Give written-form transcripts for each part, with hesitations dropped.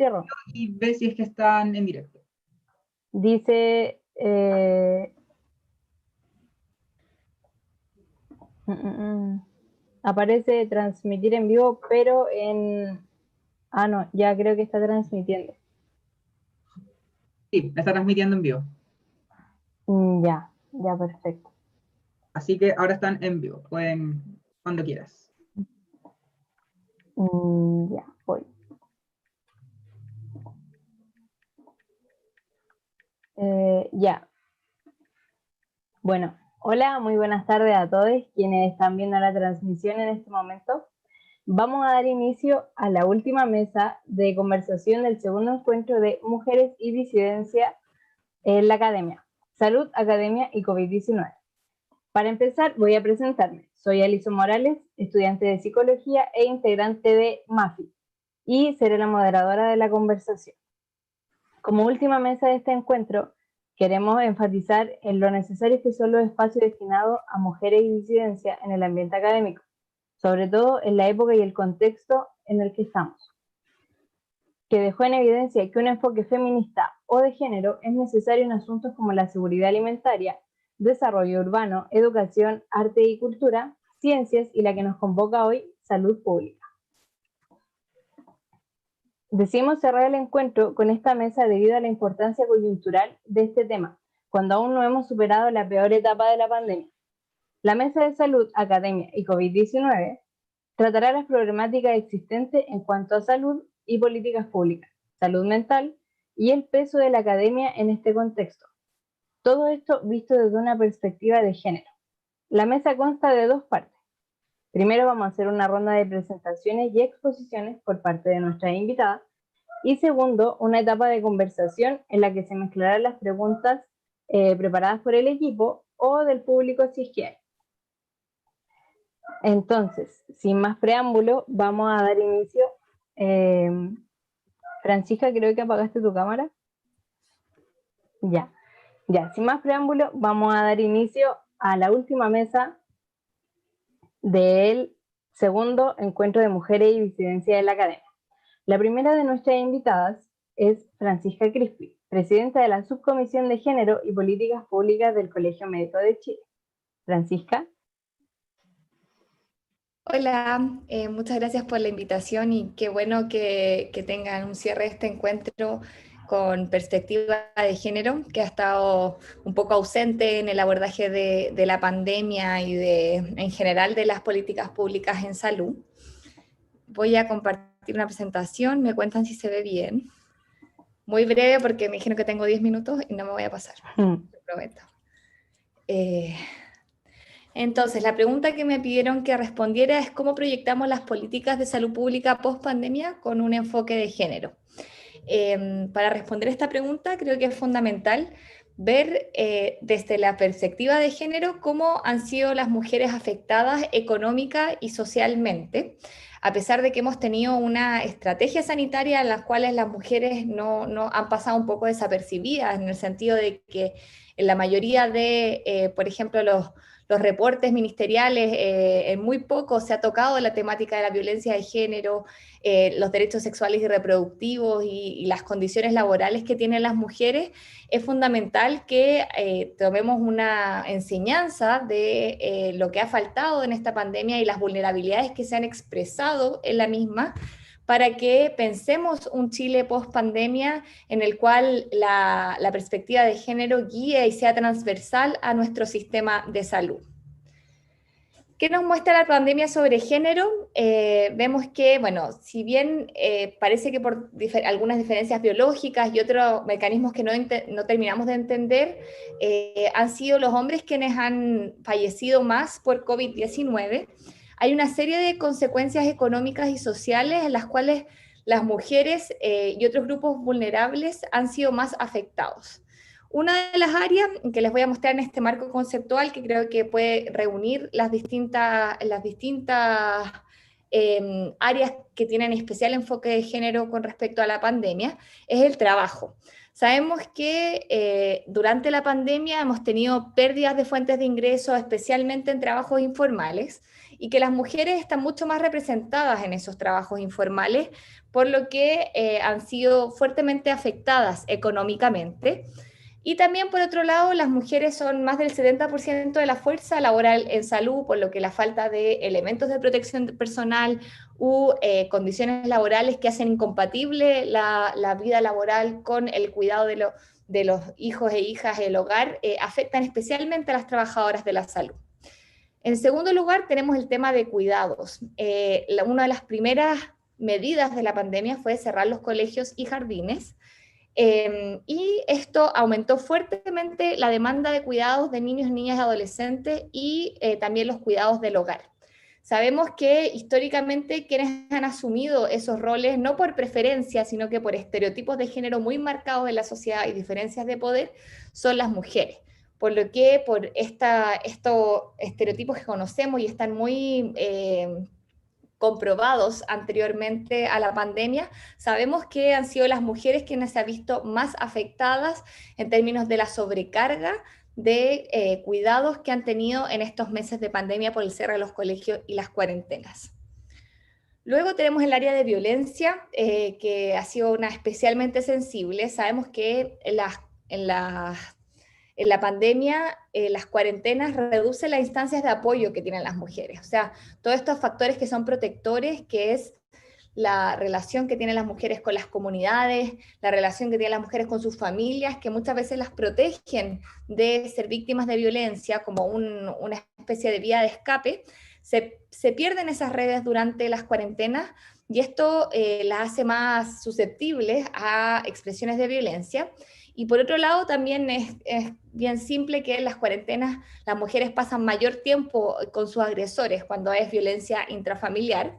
cierro. Y ve si es que están en directo. Dice... aparece transmitir en vivo, pero en... Ah, no, ya creo que está transmitiendo. Sí, está transmitiendo en vivo. Ya, ya, perfecto. Así que ahora están en vivo. Pueden, cuando quieras. Ya, voy. Ya. Bueno, hola, muy buenas tardes a todos quienes están viendo la transmisión en este momento. Vamos a dar inicio a la última mesa de conversación del segundo encuentro de Mujeres y Disidencia en la Academia, Salud, Academia y COVID-19. Para empezar, voy a presentarme. Soy Alison Morales, estudiante de Psicología e integrante de MAFI, y seré la moderadora de la conversación. Como última mesa de este encuentro, queremos enfatizar en lo necesarios que son los espacios destinados a mujeres y disidencia en el ambiente académico, sobre todo en la época y el contexto en el que estamos, que dejó en evidencia que un enfoque feminista o de género es necesario en asuntos como la seguridad alimentaria, desarrollo urbano, educación, arte y cultura, ciencias y la que nos convoca hoy, salud pública. Decidimos cerrar el encuentro con esta mesa debido a la importancia coyuntural de este tema, cuando aún no hemos superado la peor etapa de la pandemia. La Mesa de Salud, Academia y COVID-19 tratará las problemáticas existentes en cuanto a salud y políticas públicas, salud mental y el peso de la academia en este contexto. Todo esto visto desde una perspectiva de género. La mesa consta de dos partes. Primero vamos a hacer una ronda de presentaciones y exposiciones por parte de nuestras invitadas, y segundo, una etapa de conversación en la que se mezclarán las preguntas preparadas por el equipo o del público si es que hay. Entonces, sin más preámbulo, vamos a dar inicio. Francisca, creo que apagaste tu cámara. Ya, sin más preámbulo, vamos a dar inicio a la última mesa del segundo encuentro de mujeres y disidencia de la academia. La primera de nuestras invitadas es Francisca Crispi, presidenta de la Subcomisión de Género y Políticas Públicas del Colegio Médico de Chile. Francisca. Hola, muchas gracias por la invitación y qué bueno que tengan un cierre de este encuentro con perspectiva de género, que ha estado un poco ausente en el abordaje de la pandemia y en general de las políticas públicas en salud. Voy a compartir una presentación, me cuentan si se ve bien. Muy breve porque me dijeron que tengo 10 minutos y no me voy a pasar, lo prometo. Entonces, la pregunta que me pidieron que respondiera es cómo proyectamos las políticas de salud pública post-pandemia con un enfoque de género. Para responder esta pregunta, creo que es fundamental ver desde la perspectiva de género cómo han sido las mujeres afectadas económica y socialmente, a pesar de que hemos tenido una estrategia sanitaria en la cual las mujeres no han pasado un poco desapercibidas, en el sentido de que en la mayoría de, por ejemplo, los reportes ministeriales, en muy poco se ha tocado la temática de la violencia de género, los derechos sexuales y reproductivos y las condiciones laborales que tienen las mujeres. Es fundamental que tomemos una enseñanza de lo que ha faltado en esta pandemia y las vulnerabilidades que se han expresado en la misma, para que pensemos un Chile post-pandemia en el cual la perspectiva de género guíe y sea transversal a nuestro sistema de salud. ¿Qué nos muestra la pandemia sobre género? Vemos que, bueno, si bien parece que por algunas diferencias biológicas y otros mecanismos que no terminamos de entender, han sido los hombres quienes han fallecido más por COVID-19, hay una serie de consecuencias económicas y sociales en las cuales las mujeres y otros grupos vulnerables han sido más afectados. Una de las áreas que les voy a mostrar en este marco conceptual, que creo que puede reunir las distintas áreas que tienen especial enfoque de género con respecto a la pandemia, es el trabajo. Sabemos que durante la pandemia hemos tenido pérdidas de fuentes de ingresos, especialmente en trabajos informales, y que las mujeres están mucho más representadas en esos trabajos informales, por lo que han sido fuertemente afectadas económicamente. Y también, por otro lado, las mujeres son más del 70% de la fuerza laboral en salud, por lo que la falta de elementos de protección personal u condiciones laborales que hacen incompatible la vida laboral con el cuidado de los hijos e hijas del hogar, afectan especialmente a las trabajadoras de la salud. En segundo lugar, tenemos el tema de cuidados. Una de las primeras medidas de la pandemia fue cerrar los colegios y jardines, y esto aumentó fuertemente la demanda de cuidados de niños, niñas y adolescentes y también los cuidados del hogar. Sabemos que históricamente quienes han asumido esos roles, no por preferencia, sino que por estereotipos de género muy marcados en la sociedad y diferencias de poder, son las mujeres. Por lo que por estos estereotipos que conocemos y están muy comprobados anteriormente a la pandemia, sabemos que han sido las mujeres quienes se han visto más afectadas en términos de la sobrecarga de cuidados que han tenido en estos meses de pandemia por el cierre de los colegios y las cuarentenas. Luego tenemos el área de violencia, que ha sido una especialmente sensible. Sabemos que en la pandemia, las cuarentenas reducen las instancias de apoyo que tienen las mujeres. O sea, todos estos factores que son protectores, que es la relación que tienen las mujeres con las comunidades, la relación que tienen las mujeres con sus familias, que muchas veces las protegen de ser víctimas de violencia como una especie de vía de escape, se pierden esas redes durante las cuarentenas y esto las hace más susceptibles a expresiones de violencia. Y por otro lado, también es bien simple que en las cuarentenas las mujeres pasan mayor tiempo con sus agresores cuando es violencia intrafamiliar.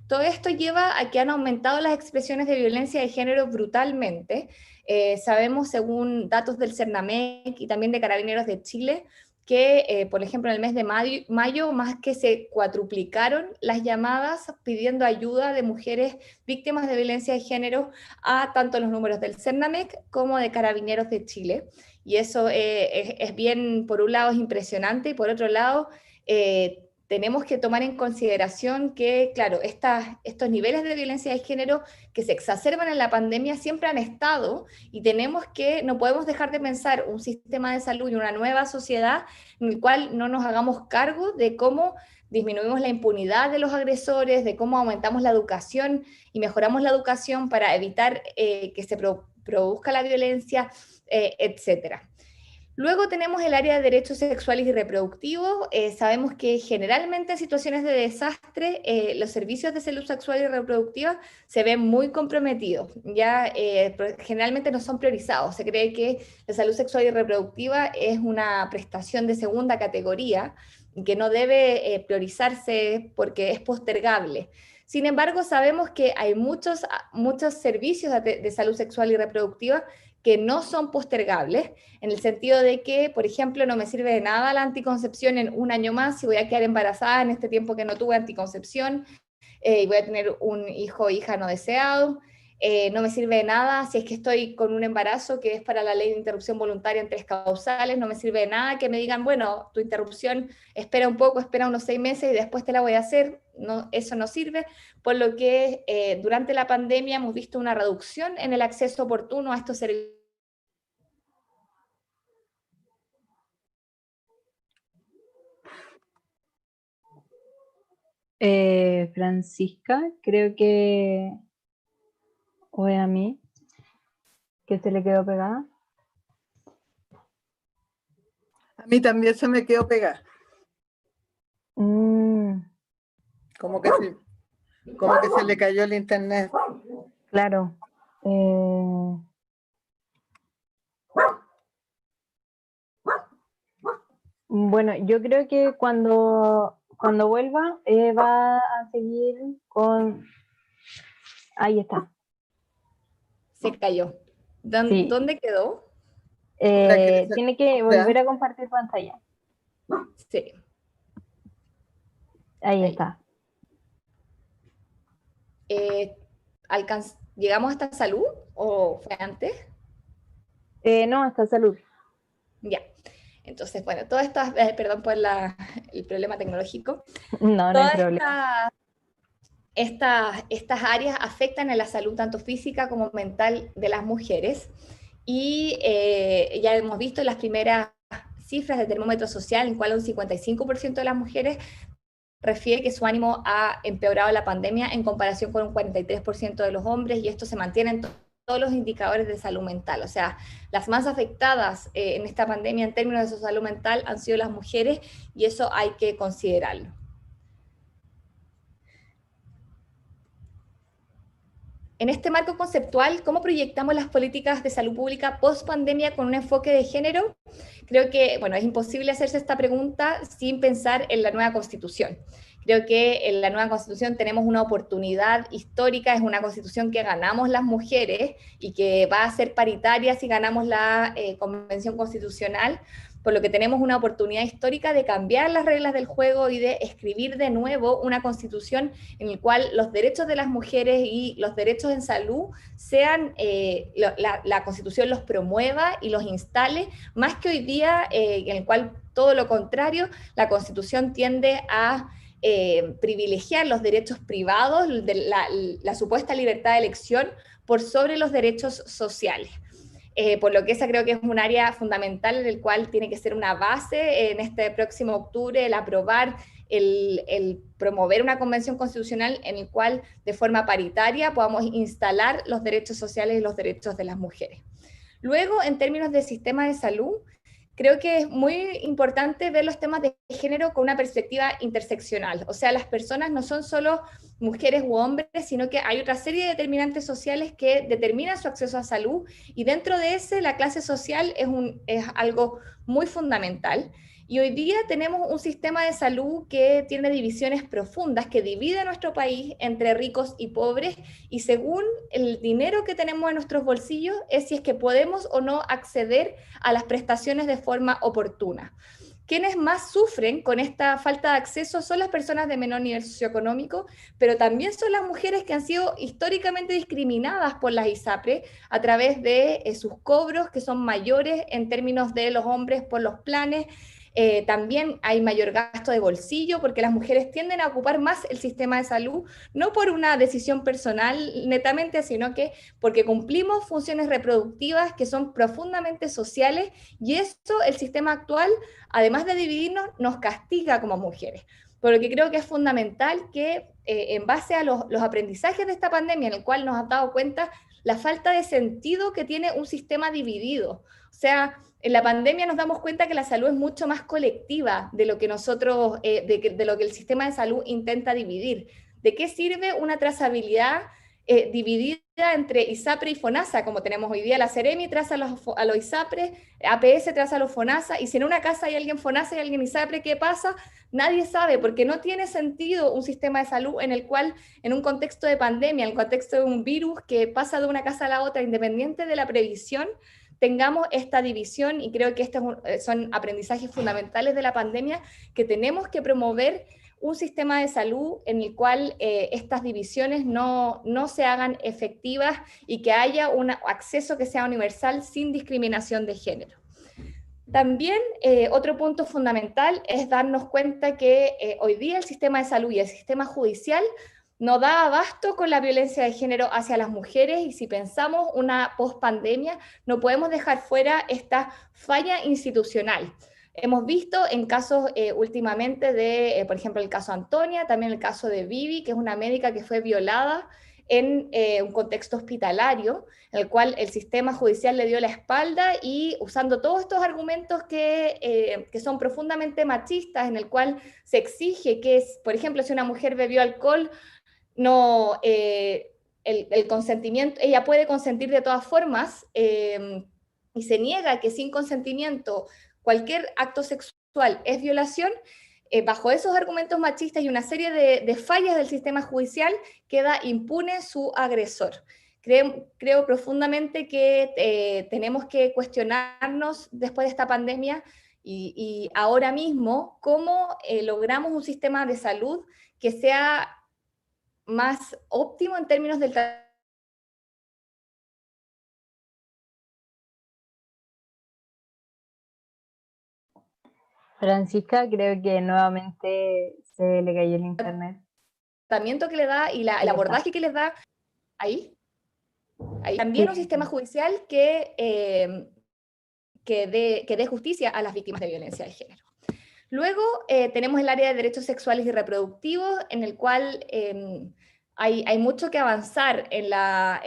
Todo esto lleva a que han aumentado las expresiones de violencia de género brutalmente. Sabemos, según datos del CERNAMEC y también de Carabineros de Chile, que, por ejemplo, en el mes de mayo, más que se cuatruplicaron las llamadas pidiendo ayuda de mujeres víctimas de violencia de género a tanto los números del CERNAMEC como de Carabineros de Chile. Y eso es bien, por un lado es impresionante y por otro lado tenemos que tomar en consideración que, claro, estos niveles de violencia de género que se exacerban en la pandemia siempre han estado y no podemos dejar de pensar un sistema de salud y una nueva sociedad en el cual no nos hagamos cargo de cómo disminuimos la impunidad de los agresores, de cómo aumentamos la educación y mejoramos la educación para evitar que se produzca la violencia, etcétera. Luego tenemos el área de derechos sexuales y reproductivos. Sabemos que generalmente en situaciones de desastre los servicios de salud sexual y reproductiva se ven muy comprometidos. Generalmente no son priorizados. Se cree que la salud sexual y reproductiva es una prestación de segunda categoría que no debe priorizarse porque es postergable. Sin embargo, sabemos que hay muchos servicios de salud sexual y reproductiva que no son postergables, en el sentido de que, por ejemplo, no me sirve de nada la anticoncepción en un año más si voy a quedar embarazada en este tiempo que no tuve anticoncepción y voy a tener un hijo o hija no deseado. No me sirve de nada si es que estoy con un embarazo que es para la ley de interrupción voluntaria en 3 causales, no me sirve de nada que me digan, bueno, tu interrupción espera un poco, espera unos 6 meses y después te la voy a hacer. No, eso no sirve, por lo que durante la pandemia hemos visto una reducción en el acceso oportuno a estos servicios. Francisca, creo que, o es a mí, que se le quedó pegada. A mí también se me quedó pegada. Como que se le cayó el internet. Claro. Bueno, yo creo que cuando vuelva va a seguir con... Ahí está. Se cayó. Sí. ¿Dónde quedó? Tiene que volver a compartir pantalla. Sí. Ahí está. ¿Llegamos hasta salud o fue antes? No, hasta salud. Ya. Entonces, bueno, todas estas, perdón por el problema tecnológico, No hay todas problema. estas áreas afectan a la salud tanto física como mental de las mujeres. Y ya hemos visto las primeras cifras del termómetro social, en cual un 55% de las mujeres refiere que su ánimo ha empeorado la pandemia en comparación con un 43% de los hombres, y esto se mantiene en todos los indicadores de salud mental. O sea, las más afectadas en esta pandemia en términos de su salud mental han sido las mujeres, y eso hay que considerarlo. En este marco conceptual, ¿cómo proyectamos las políticas de salud pública post pandemia con un enfoque de género? Creo que, bueno, es imposible hacerse esta pregunta sin pensar en la nueva Constitución. Creo que en la nueva Constitución tenemos una oportunidad histórica, es una Constitución que ganamos las mujeres y que va a ser paritaria si ganamos la Convención Constitucional, por lo que tenemos una oportunidad histórica de cambiar las reglas del juego y de escribir de nuevo una Constitución en la cual los derechos de las mujeres y los derechos en salud sean, la Constitución los promueva y los instale, más que hoy día en el cual todo lo contrario, la Constitución tiende a privilegiar los derechos privados, de la supuesta libertad de elección, por sobre los derechos sociales. Por lo que esa creo que es un área fundamental en el cual tiene que ser una base en este próximo octubre, el aprobar, el promover una convención constitucional en el cual de forma paritaria podamos instalar los derechos sociales y los derechos de las mujeres. Luego, en términos de sistema de salud, creo que es muy importante ver los temas de género con una perspectiva interseccional. O sea, las personas no son solo mujeres u hombres, sino que hay otra serie de determinantes sociales que determinan su acceso a salud, y dentro de ese la clase social es algo muy fundamental. Y hoy día tenemos un sistema de salud que tiene divisiones profundas, que divide nuestro país entre ricos y pobres, y según el dinero que tenemos en nuestros bolsillos es si es que podemos o no acceder a las prestaciones de forma oportuna. Quienes más sufren con esta falta de acceso son las personas de menor nivel socioeconómico, pero también son las mujeres que han sido históricamente discriminadas por las ISAPRE a través de sus cobros, que son mayores en términos de los hombres por los planes. También hay mayor gasto de bolsillo porque las mujeres tienden a ocupar más el sistema de salud, no por una decisión personal netamente, sino que porque cumplimos funciones reproductivas que son profundamente sociales, y eso el sistema actual, además de dividirnos, nos castiga como mujeres. Por lo que creo que es fundamental que en base a los aprendizajes de esta pandemia, en el cual nos hemos dado cuenta la falta de sentido que tiene un sistema dividido. O sea, en la pandemia nos damos cuenta que la salud es mucho más colectiva de lo que nosotros, de lo que el sistema de salud intenta dividir. ¿De qué sirve una trazabilidad dividida entre ISAPRE y FONASA, como tenemos hoy día? La Seremi traza a los ISAPRE, APS traza a los FONASA, y si en una casa hay alguien FONASA y alguien ISAPRE, ¿qué pasa? Nadie sabe, porque no tiene sentido un sistema de salud en el cual, en un contexto de pandemia, en el contexto de un virus que pasa de una casa a la otra, independiente de la previsión, tengamos esta división. Y creo que estos son aprendizajes fundamentales de la pandemia, que tenemos que promover un sistema de salud en el cual estas divisiones no se hagan efectivas y que haya un acceso que sea universal sin discriminación de género. También otro punto fundamental es darnos cuenta que hoy día el sistema de salud y el sistema judicial no da abasto con la violencia de género hacia las mujeres, y si pensamos una pospandemia no podemos dejar fuera esta falla institucional. Hemos visto en casos últimamente de, por ejemplo, el caso Antonia, también el caso de Vivi, que es una médica que fue violada en un contexto hospitalario, en el cual el sistema judicial le dio la espalda, y usando todos estos argumentos que son profundamente machistas, en el cual se exige que, por ejemplo, si una mujer bebió alcohol, no, el consentimiento, ella puede consentir de todas formas, y se niega que sin consentimiento cualquier acto sexual es violación. Bajo esos argumentos machistas y una serie de fallas del sistema judicial, queda impune su agresor. Creo profundamente que tenemos que cuestionarnos después de esta pandemia y ahora mismo cómo logramos un sistema de salud que sea más óptimo en términos del Francisca, creo que nuevamente se le cayó el internet. Tratamiento que le da y el Ahí está. abordaje que les da ahí. También Sí. un sistema judicial que dé justicia a las víctimas de violencia de género. Luego tenemos el área de derechos sexuales y reproductivos, en el cual hay mucho que avanzar en la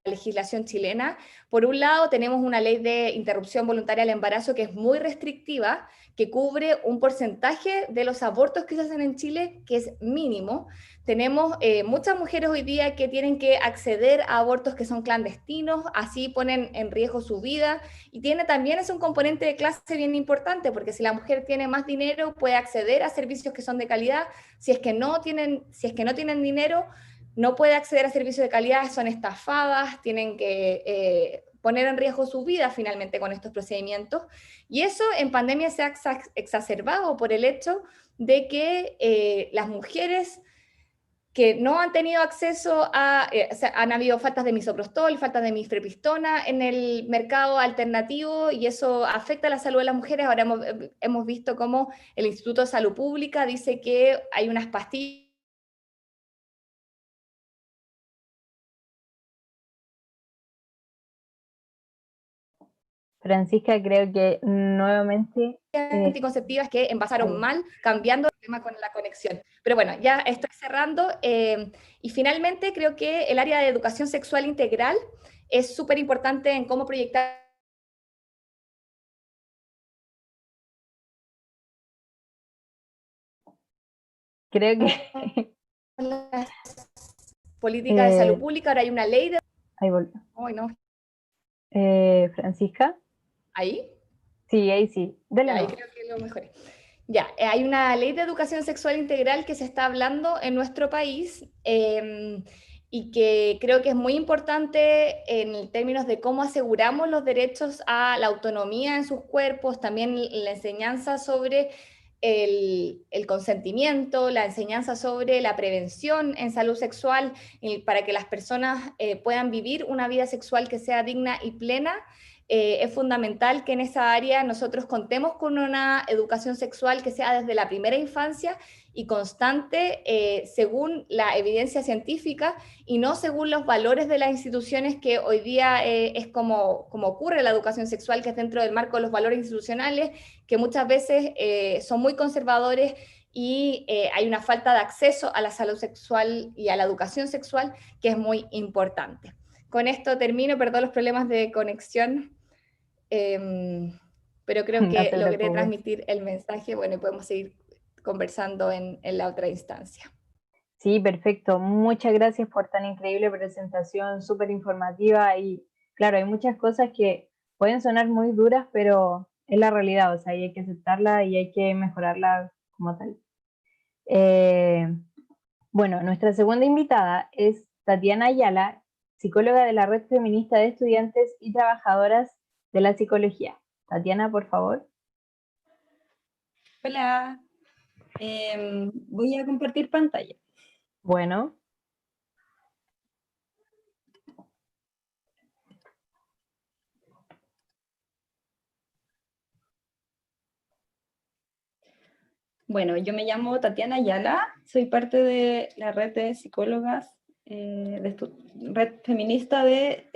legislación chilena. Por un lado, tenemos una ley de interrupción voluntaria del embarazo que es muy restrictiva, que cubre un porcentaje de los abortos que se hacen en Chile, que es mínimo. Tenemos muchas mujeres hoy día que tienen que acceder a abortos que son clandestinos, así ponen en riesgo su vida, y también es un componente de clase bien importante, porque si la mujer tiene más dinero, puede acceder a servicios que son de calidad. Si es que no tienen dinero, no puede acceder a servicios de calidad, son estafadas, tienen que poner en riesgo su vida finalmente con estos procedimientos. Y eso en pandemia se ha exacerbado por el hecho de que las mujeres que no han tenido acceso o sea, han habido faltas de misoprostol, faltas de mifepristona en el mercado alternativo, y eso afecta a la salud de las mujeres. Ahora hemos visto cómo el Instituto de Salud Pública dice que hay unas pastillas Francisca, creo que nuevamente... anticonceptivas que envasaron mal, cambiando el tema con la conexión. Pero bueno, ya estoy cerrando. Y finalmente creo que el área de educación sexual integral es súper importante en cómo proyectar Creo que... las políticas de salud pública. Ahora hay una ley de... Ahí volvió. Ay, no. Francisca. ¿Ahí? Sí, ahí sí. Dale Ahí nomás. creo que lo mejoré. Ya, hay una ley de educación sexual integral que se está hablando en nuestro país, y que creo que es muy importante en términos de cómo aseguramos los derechos a la autonomía en sus cuerpos, también la enseñanza sobre el consentimiento, la enseñanza sobre la prevención en salud sexual, para que las personas puedan vivir una vida sexual que sea digna y plena. Es fundamental que en esa área nosotros contemos con una educación sexual que sea desde la primera infancia y constante, según la evidencia científica y no según los valores de las instituciones, que hoy día es como ocurre la educación sexual, que es dentro del marco de los valores institucionales, que muchas veces son muy conservadores, y hay una falta de acceso a la salud sexual y a la educación sexual que es muy importante. Con esto termino, perdón los problemas de conexión, pero creo No que te logré preocupes. transmitir el mensaje. Bueno, y podemos seguir conversando en la otra instancia. Sí, perfecto. Muchas gracias por tan increíble presentación, súper informativa y claro, hay muchas cosas que pueden sonar muy duras, pero es la realidad, o sea, y hay que aceptarla y hay que mejorarla como tal. Bueno, nuestra segunda invitada es Tatiana Ayala, psicóloga de la Red Feminista de Estudiantes y Trabajadoras de la Psicología. Tatiana, por favor. Hola, voy a compartir pantalla. Bueno. Bueno, yo me llamo Tatiana Ayala, soy parte de la red de psicólogas, red feminista de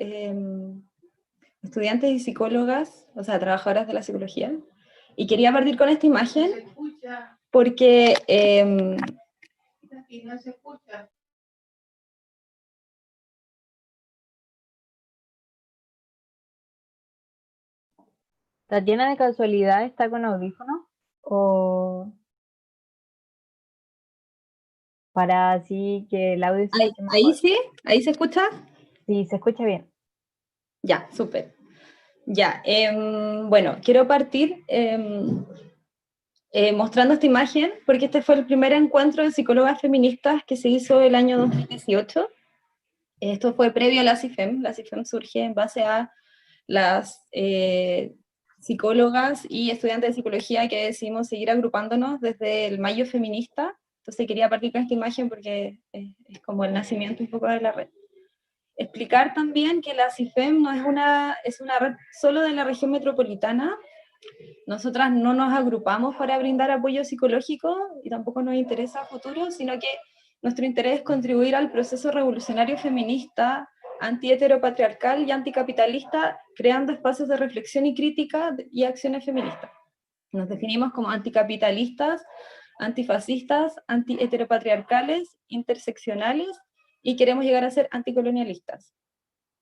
estudiantes y psicólogas, o sea, trabajadoras de la psicología. Y quería partir con esta imagen porque... no se escucha. ¿Tatiana de casualidad está con audífonos? ¿O para así que el audio se escuche mejor? Ahí sí, ahí se escucha. Sí, se escucha bien. Ya, súper. Ya, bueno, quiero partir mostrando esta imagen porque este fue el primer encuentro de psicólogas feministas que se hizo el año 2018. Esto fue previo a la CIFEM. La CIFEM surge en base a las psicólogas y estudiantes de psicología que decidimos seguir agrupándonos desde el Mayo Feminista. Entonces quería partir con esta imagen porque es como el nacimiento un poco de la red. Explicar también que la CIFEM no es una red solo de la región metropolitana, Nosotras no nos agrupamos para brindar apoyo psicológico y tampoco nos interesa a futuro, sino que nuestro interés es contribuir al proceso revolucionario feminista, anti-heteropatriarcal y anticapitalista, creando espacios de reflexión y crítica y acciones feministas. Nos definimos como anticapitalistas, antifascistas, anti-heteropatriarcales, interseccionales y queremos llegar a ser anticolonialistas.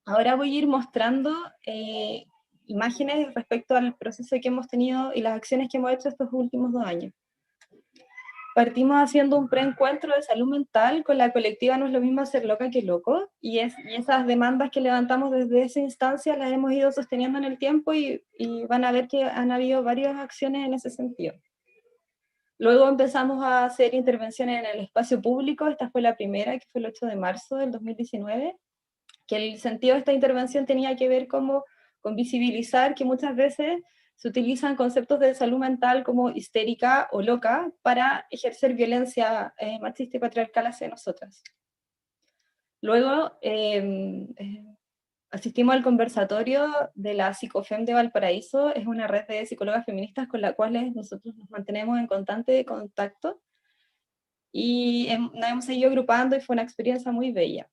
Ahora voy a ir mostrando imágenes respecto al proceso que hemos tenido y las acciones que hemos hecho estos últimos 2 años. Partimos haciendo un preencuentro de salud mental con la colectiva No es lo mismo ser loca que loco, y esas demandas que levantamos desde esa instancia las hemos ido sosteniendo en el tiempo y van a ver que han habido varias acciones en ese sentido. Luego empezamos a hacer intervenciones en el espacio público, esta fue la primera, que fue el 8 de marzo del 2019, que el sentido de esta intervención tenía que ver con visibilizar que muchas veces se utilizan conceptos de salud mental como histérica o loca para ejercer violencia machista y patriarcal hacia nosotras. Luego asistimos al conversatorio de la Psicofem de Valparaíso, es una red de psicólogas feministas con la cual nosotros nos mantenemos en constante contacto, y nos hemos seguido agrupando y fue una experiencia muy bella.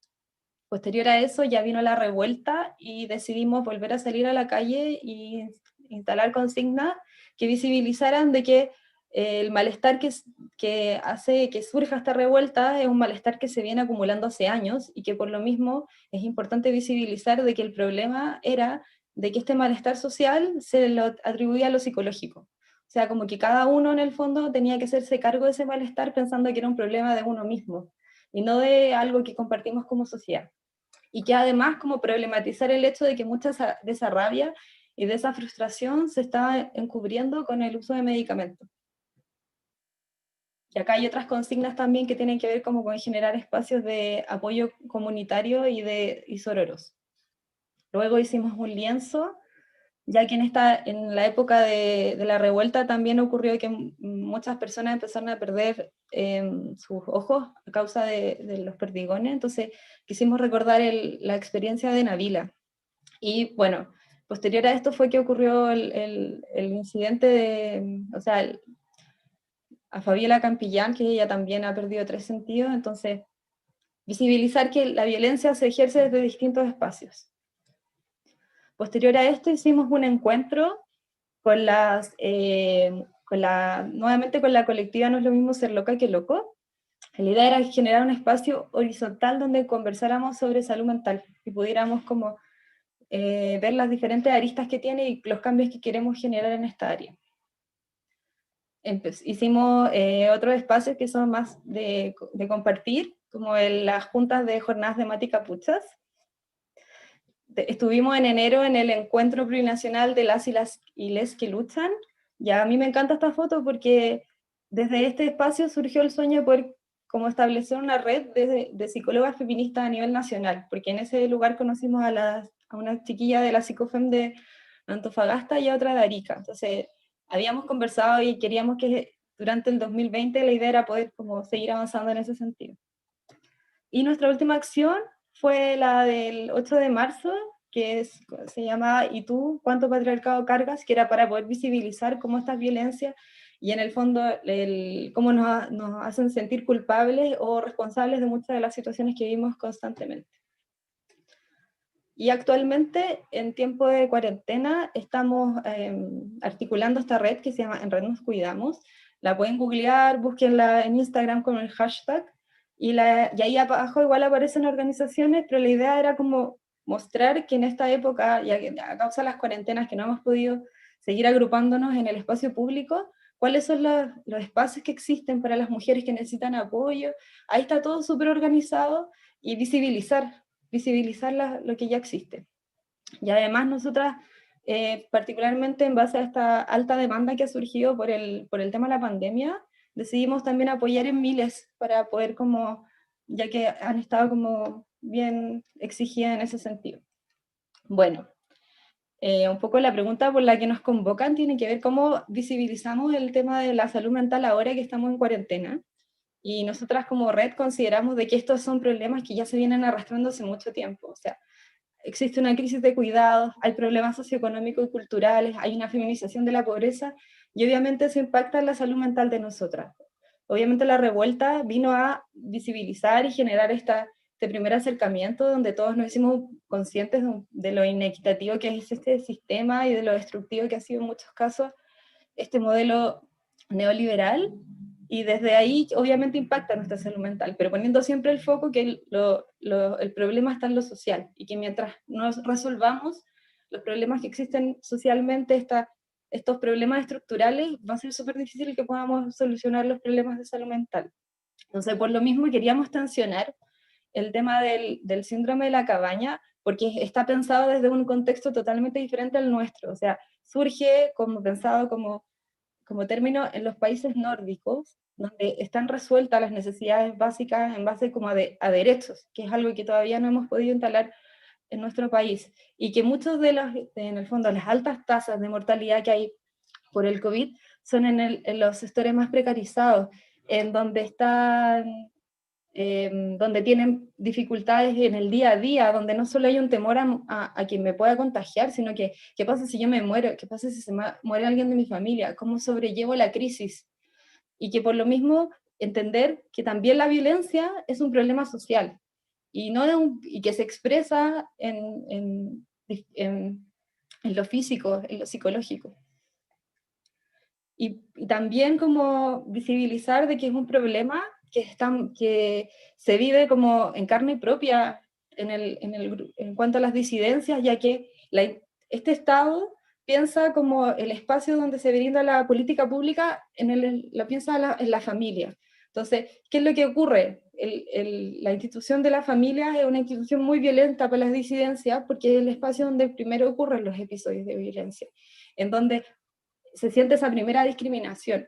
Posterior a eso ya vino la revuelta y decidimos volver a salir a la calle y instalar consignas que visibilizaran de que el malestar que hace que surja esta revuelta es un malestar que se viene acumulando hace años y que por lo mismo es importante visibilizar de que el problema era de que este malestar social se lo atribuía a lo psicológico. O sea, como que cada uno en el fondo tenía que hacerse cargo de ese malestar pensando que era un problema de uno mismo y no de algo que compartimos como sociedad. Y que además como problematizar el hecho de que mucha de esa rabia y de esa frustración se está encubriendo con el uso de medicamentos. Y acá hay otras consignas también que tienen que ver como con generar espacios de apoyo comunitario y sororos. Luego hicimos un lienzo, ya que en la época de la revuelta también ocurrió que muchas personas empezaron a perder sus ojos a causa de los perdigones, entonces quisimos recordar la experiencia de Nabila. Y bueno, posterior a esto fue que ocurrió el incidente a Fabiola Campillán, que ella también ha perdido 3 sentidos, entonces visibilizar que la violencia se ejerce desde distintos espacios. Posterior a esto hicimos un encuentro nuevamente con la colectiva No es lo mismo ser loca que loco. La idea era generar un espacio horizontal donde conversáramos sobre salud mental y pudiéramos como ver las diferentes aristas que tiene y los cambios que queremos generar en esta área. Hicimos otros espacios que son más de compartir, como las juntas de jornadas de Mati Capuchas. Estuvimos en enero en el encuentro plurinacional de las y les que luchan, y a mí me encanta esta foto porque desde este espacio surgió el sueño de poder como establecer una red de psicólogas feministas a nivel nacional, porque en ese lugar conocimos a una chiquilla de la Psicofem de Antofagasta y a otra de Arica. Entonces habíamos conversado y queríamos que durante el 2020 la idea era poder como seguir avanzando en ese sentido. Y nuestra última acción fue la del 8 de marzo, que se llamaba ¿Y tú cuánto patriarcado cargas?, que era para poder visibilizar cómo estas violencias y en el fondo cómo nos hacen sentir culpables o responsables de muchas de las situaciones que vivimos constantemente. Y actualmente, en tiempo de cuarentena, estamos articulando esta red que se llama En Red Nos Cuidamos. La pueden googlear, búsquenla en Instagram con el hashtag, y ahí abajo igual aparecen organizaciones, pero la idea era como mostrar que en esta época, y a causa de las cuarentenas que no hemos podido seguir agrupándonos en el espacio público, cuáles son los espacios que existen para las mujeres que necesitan apoyo. Ahí está todo súper organizado, y visibilizar lo que ya existe. Y además nosotras, particularmente en base a esta alta demanda que ha surgido por el tema de la pandemia, decidimos también apoyar en miles para poder ya que han estado como bien exigidas en ese sentido. Bueno, un poco la pregunta por la que nos convocan tiene que ver cómo visibilizamos el tema de la salud mental ahora que estamos en cuarentena. Y nosotras como red consideramos de que estos son problemas que ya se vienen arrastrando hace mucho tiempo. O sea, existe una crisis de cuidados, hay problemas socioeconómicos y culturales, hay una feminización de la pobreza, y obviamente eso impacta en la salud mental de nosotras. Obviamente la revuelta vino a visibilizar y generar este primer acercamiento donde todos nos hicimos conscientes de lo inequitativo que es este sistema y de lo destructivo que ha sido en muchos casos este modelo neoliberal, y desde ahí obviamente impacta nuestra salud mental, pero poniendo siempre el foco que el problema está en lo social, y que mientras no resolvamos los problemas que existen socialmente, estos problemas estructurales, va a ser súper difícil que podamos solucionar los problemas de salud mental. Entonces, por lo mismo queríamos tensionar el tema del síndrome de la cabaña, porque está pensado desde un contexto totalmente diferente al nuestro, o sea, surge pensado como término en los países nórdicos, donde están resueltas las necesidades básicas en base como a derechos, que es algo que todavía no hemos podido instalar en nuestro país, y que muchos en el fondo, las altas tasas de mortalidad que hay por el COVID son en los sectores más precarizados, en donde donde tienen dificultades en el día a día, donde no solo hay un temor a quien me pueda contagiar, sino que, ¿qué pasa si yo me muero? ¿Qué pasa si muere alguien de mi familia? ¿Cómo sobrellevo la crisis? Y que por lo mismo entender que también la violencia es un problema social, y, y que se expresa en lo físico, en lo psicológico. Y también como visibilizar de que es un problema que se vive como en carne propia en cuanto a las disidencias, ya que este Estado piensa como el espacio donde se brinda la política pública, lo piensa en la familia. Entonces, ¿qué es lo que ocurre? La institución de la familia es una institución muy violenta para las disidencias, porque es el espacio donde primero ocurren los episodios de violencia, en donde se siente esa primera discriminación,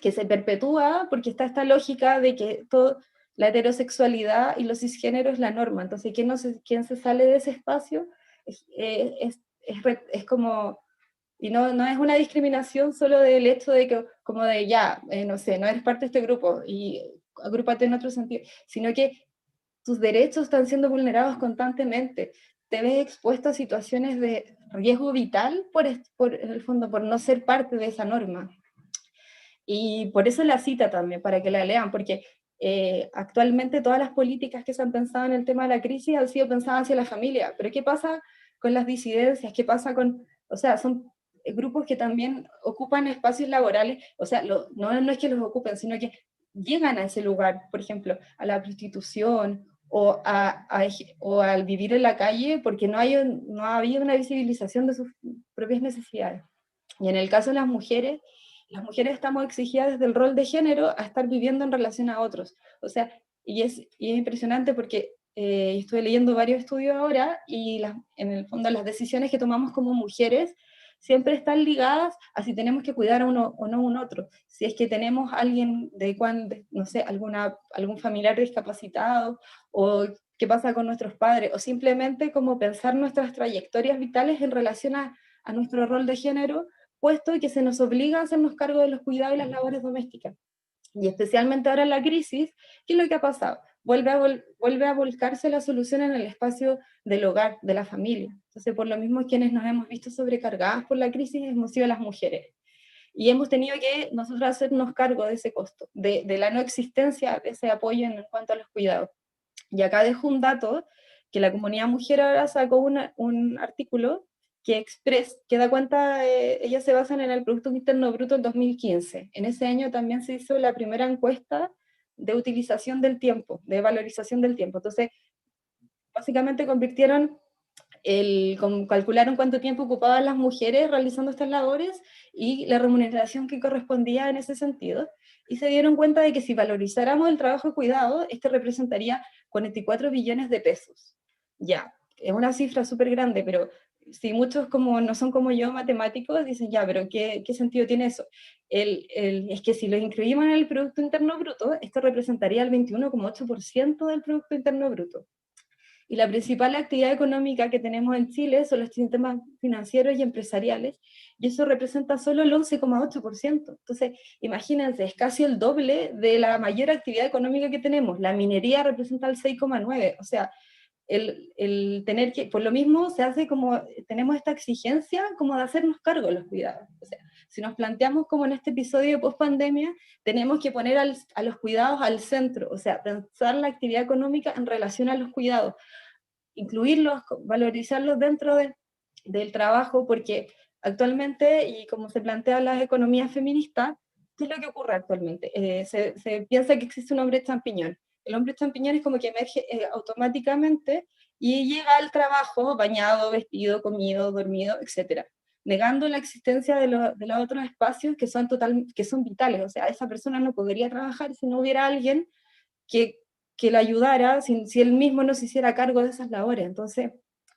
que se perpetúa porque está esta lógica de que la heterosexualidad y los cisgéneros es la norma. Entonces, ¿quién se sale de ese espacio? Es como, y no es una discriminación solo del hecho de que, como de ya, no sé, no eres parte de este grupo y agrúpate en otro sentido, sino que tus derechos están siendo vulnerados constantemente, te ves expuesto a situaciones de riesgo vital en el fondo, por no ser parte de esa norma. Y por eso la cita también, para que la lean, porque actualmente todas las políticas que se han pensado en el tema de la crisis han sido pensadas hacia la familia, pero ¿qué pasa con las disidencias? ¿Qué pasa o sea, son grupos que también ocupan espacios laborales, o sea, no es que los ocupen, sino que llegan a ese lugar, por ejemplo, a la prostitución, o al vivir en la calle, porque no ha habido una visibilización de sus propias necesidades. Y en el caso de las mujeres estamos exigidas desde el rol de género a estar viviendo en relación a otros. O sea, y es impresionante porque estuve leyendo varios estudios ahora, y en el fondo las decisiones que tomamos como mujeres siempre están ligadas a si tenemos que cuidar a uno o no a un otro. Si es que tenemos alguien no sé, algún familiar discapacitado, o qué pasa con nuestros padres, o simplemente como pensar nuestras trayectorias vitales en relación a nuestro rol de género, puesto que se nos obliga a hacernos cargo de los cuidados y las labores domésticas. Y especialmente ahora en la crisis, ¿qué es lo que ha pasado? Vuelve a volcarse la solución en el espacio del hogar, de la familia. Entonces, por lo mismo, quienes nos hemos visto sobrecargadas por la crisis hemos sido las mujeres. Y hemos tenido que nosotros hacernos cargo de ese costo, de la no existencia de ese apoyo en cuanto a los cuidados. Y acá dejo un dato, que la comunidad mujer ahora sacó un artículo que da cuenta, ellas se basan en el Producto Interno Bruto en 2015. En ese año también se hizo la primera encuesta de utilización del tiempo, de valorización del tiempo. Entonces, básicamente calcularon cuánto tiempo ocupaban las mujeres realizando estas labores y la remuneración que correspondía en ese sentido. Y se dieron cuenta de que si valorizáramos el trabajo de cuidado, este representaría 44 billones de pesos. Ya, es una cifra súper grande, pero si muchos no son como yo matemáticos, dicen ya, pero ¿qué sentido tiene eso? Es que si lo inscribimos en el Producto Interno Bruto, esto representaría el 21,8% del Producto Interno Bruto. Y la principal actividad económica que tenemos en Chile son los sistemas financieros y empresariales, y eso representa solo el 11,8%. Entonces, imagínense, es casi el doble de la mayor actividad económica que tenemos. La minería representa el 6,9%. O sea, el tener que, por lo mismo se hace como, tenemos esta exigencia como de hacernos cargo de los cuidados. O sea, si nos planteamos como en este episodio de post-pandemia, tenemos que poner a los cuidados al centro, o sea, pensar la actividad económica en relación a los cuidados, incluirlos, valorizarlos dentro del trabajo, porque actualmente, y como se plantea la economía feminista, ¿qué es lo que ocurre actualmente? Se piensa que existe un hombre champiñón. El hombre champiñón es como que emerge automáticamente y llega al trabajo bañado, vestido, comido, dormido, etc., negando la existencia de los otros espacios que son vitales. O sea, esa persona no podría trabajar si no hubiera alguien que, que le ayudara, si él mismo no se hiciera cargo de esas labores. Entonces,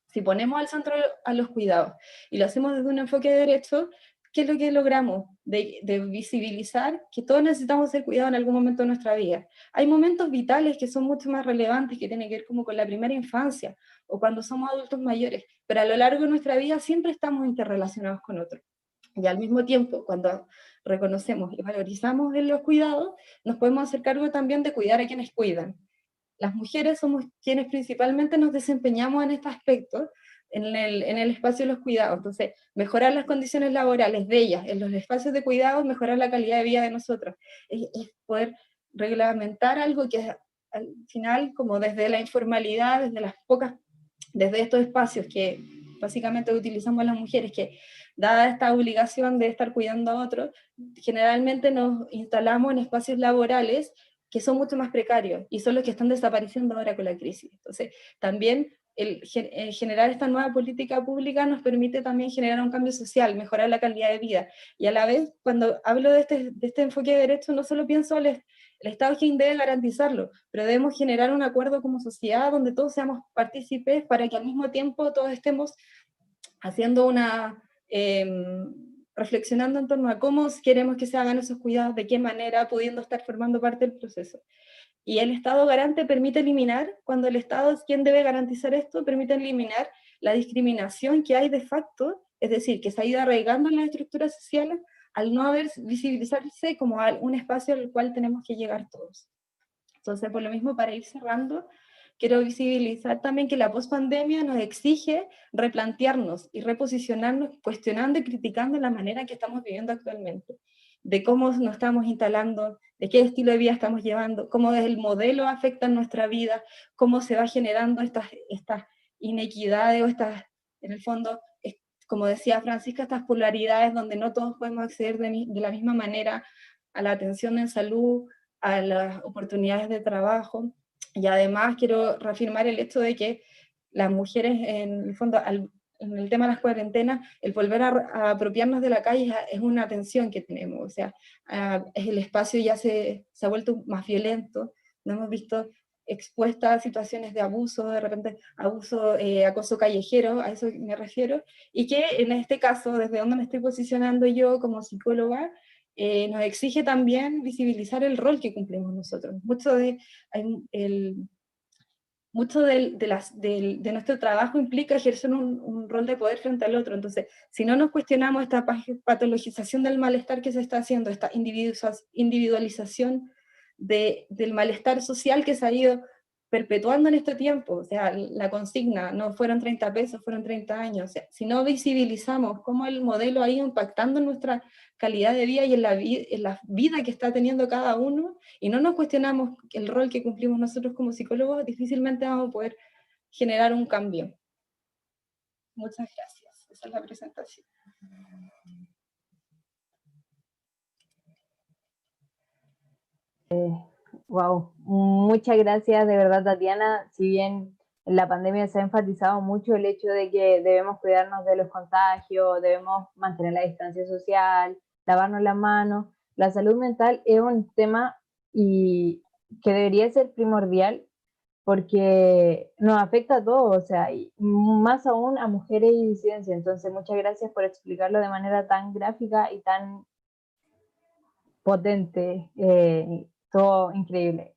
si ponemos al centro a los cuidados y lo hacemos desde un enfoque de derecho, ¿qué es lo que logramos? De visibilizar que todos necesitamos ser cuidados en algún momento de nuestra vida. Hay momentos vitales que son mucho más relevantes, que tienen que ver como con la primera infancia o cuando somos adultos mayores, pero a lo largo de nuestra vida siempre estamos interrelacionados con otros. Y al mismo tiempo, cuando reconocemos y valorizamos los cuidados, nos podemos hacer cargo también de cuidar a quienes cuidan. Las mujeres somos quienes principalmente nos desempeñamos en este aspecto, en el espacio de los cuidados. Entonces, mejorar las condiciones laborales de ellas, en los espacios de cuidados, mejorar la calidad de vida de nosotros. Es poder reglamentar algo que al final, como desde la informalidad, desde estos espacios que básicamente utilizamos las mujeres, que dada esta obligación de estar cuidando a otros, generalmente nos instalamos en espacios laborales que son mucho más precarios y son los que están desapareciendo ahora con la crisis. Entonces, también el generar esta nueva política pública nos permite también generar un cambio social, mejorar la calidad de vida. Y a la vez, cuando hablo de este enfoque de derecho, no solo pienso el Estado es quien debe garantizarlo, pero debemos generar un acuerdo como sociedad donde todos seamos partícipes para que al mismo tiempo todos estemos haciendo reflexionando en torno a cómo queremos que se hagan esos cuidados, de qué manera, pudiendo estar formando parte del proceso. Y el Estado garante permite eliminar, cuando el Estado es quien debe garantizar esto, permite eliminar la discriminación que hay de facto, es decir, que se ha ido arraigando en las estructuras sociales al no haber visibilizarse como un espacio al cual tenemos que llegar todos. Entonces, por lo mismo, para ir cerrando, quiero visibilizar también que la pospandemia nos exige replantearnos y reposicionarnos, cuestionando y criticando la manera que estamos viviendo actualmente, de cómo nos estamos instalando, de qué estilo de vida estamos llevando, cómo el modelo afecta en nuestra vida, cómo se va generando estas inequidades o en el fondo, como decía Francisca, estas polaridades donde no todos podemos acceder de la misma manera a la atención en salud, a las oportunidades de trabajo. Y además quiero reafirmar el hecho de que las mujeres, en el fondo, en el tema de las cuarentenas, el volver a apropiarnos de la calle es una tensión que tenemos. O sea, el espacio ya se ha vuelto más violento, nos hemos visto expuestas a situaciones de abuso, de repente abuso, acoso callejero, a eso me refiero, y que en este caso, desde donde me estoy posicionando yo como psicóloga, nos exige también visibilizar el rol que cumplimos nosotros. Mucho de nuestro trabajo implica ejercer un rol de poder frente al otro. Entonces, si no nos cuestionamos esta patologización del malestar que se está haciendo, esta individualización del malestar social que se ha ido perpetuando en este tiempo, o sea, la consigna, no fueron 30 pesos, fueron 30 años, o sea, si no visibilizamos cómo el modelo ha ido impactando en nuestra calidad de vida y en la vida que está teniendo cada uno, y no nos cuestionamos el rol que cumplimos nosotros como psicólogos, difícilmente vamos a poder generar un cambio. Muchas gracias. Esa es la presentación. Wow, muchas gracias de verdad, Tatiana. Si bien en la pandemia se ha enfatizado mucho el hecho de que debemos cuidarnos de los contagios, debemos mantener la distancia social, lavarnos las manos, la salud mental es un tema que debería ser primordial porque nos afecta a todos, o sea, y más aún a mujeres y disidencias. Entonces, muchas gracias por explicarlo de manera tan gráfica y tan potente, todo increíble.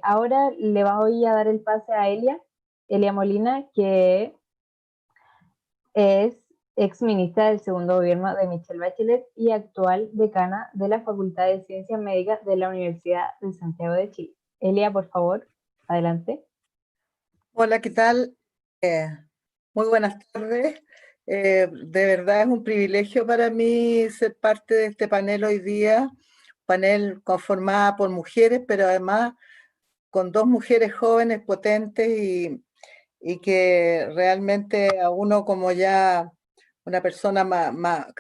Ahora le voy a dar el pase a Elia Molina, que es ex ministra del segundo gobierno de Michelle Bachelet y actual decana de la Facultad de Ciencias Médicas de la Universidad de Santiago de Chile. Elia, por favor, adelante. Hola, ¿qué tal? Muy buenas tardes. De verdad es un privilegio para mí ser parte de este panel hoy día, panel conformado por mujeres, pero además con dos mujeres jóvenes, potentes y que realmente a uno como ya una persona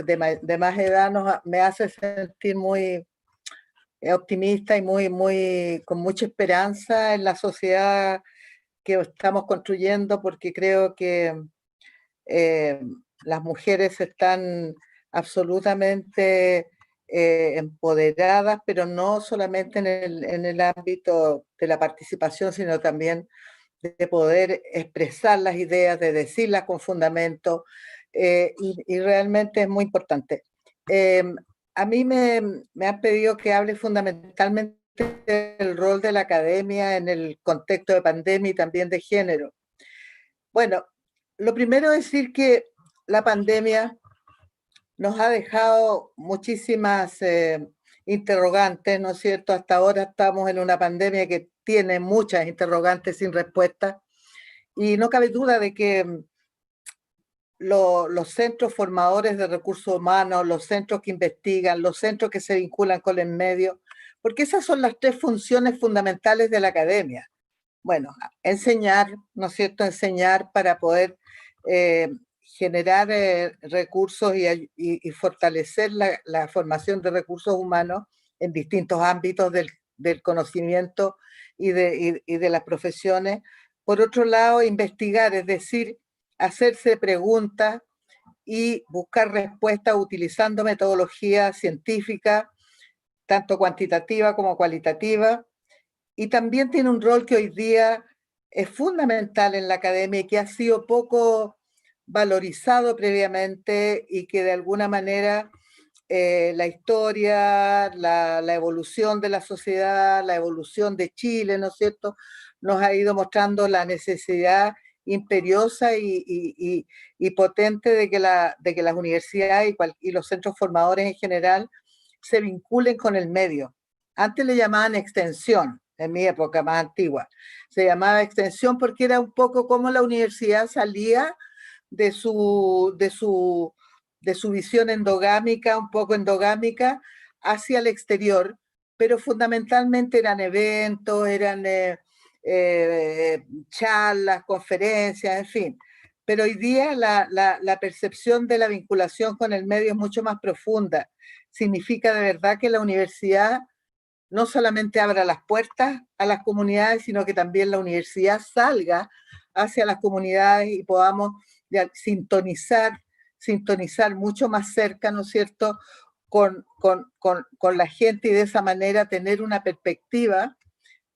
de más edad me hace sentir muy optimista y con mucha esperanza en la sociedad que estamos construyendo, porque creo que eh, las mujeres están absolutamente empoderadas, pero no solamente en el ámbito de la participación, sino también de poder expresar las ideas, de decirlas con fundamento, y realmente es muy importante. Eh, a mí me han pedido que hable fundamentalmente del rol de la academia en el contexto de pandemia y también de género. Bueno, lo primero es decir que la pandemia nos ha dejado muchísimas interrogantes, ¿no es cierto? Hasta ahora estamos en una pandemia que tiene muchas interrogantes sin respuesta y no cabe duda de que los centros formadores de recursos humanos, los centros que investigan, los centros que se vinculan con el medio, porque esas son las tres funciones fundamentales de la academia. Bueno, enseñar, ¿no es cierto? Enseñar para poder generar recursos y fortalecer la formación de recursos humanos en distintos ámbitos del conocimiento y de las profesiones. Por otro lado, investigar, es decir, hacerse preguntas y buscar respuestas utilizando metodología científica, tanto cuantitativa como cualitativa. Y también tiene un rol que hoy día es fundamental en la academia y que ha sido poco valorizado previamente y que de alguna manera la historia, la evolución de la sociedad, la evolución de Chile, ¿no es cierto?, nos ha ido mostrando la necesidad imperiosa y potente de que las universidades y los centros formadores en general se vinculen con el medio. Antes le llamaban extensión, en mi época más antigua. Se llamaba extensión porque era un poco como la universidad salía de su visión endogámica, un poco endogámica, hacia el exterior, pero fundamentalmente eran eventos, eran charlas, conferencias, en fin. Pero hoy día la percepción de la vinculación con el medio es mucho más profunda. Significa de verdad que la universidad no solamente abra las puertas a las comunidades, sino que también la universidad salga hacia las comunidades y podamos sintonizar mucho más cerca, ¿no es cierto?, con la gente y de esa manera tener una perspectiva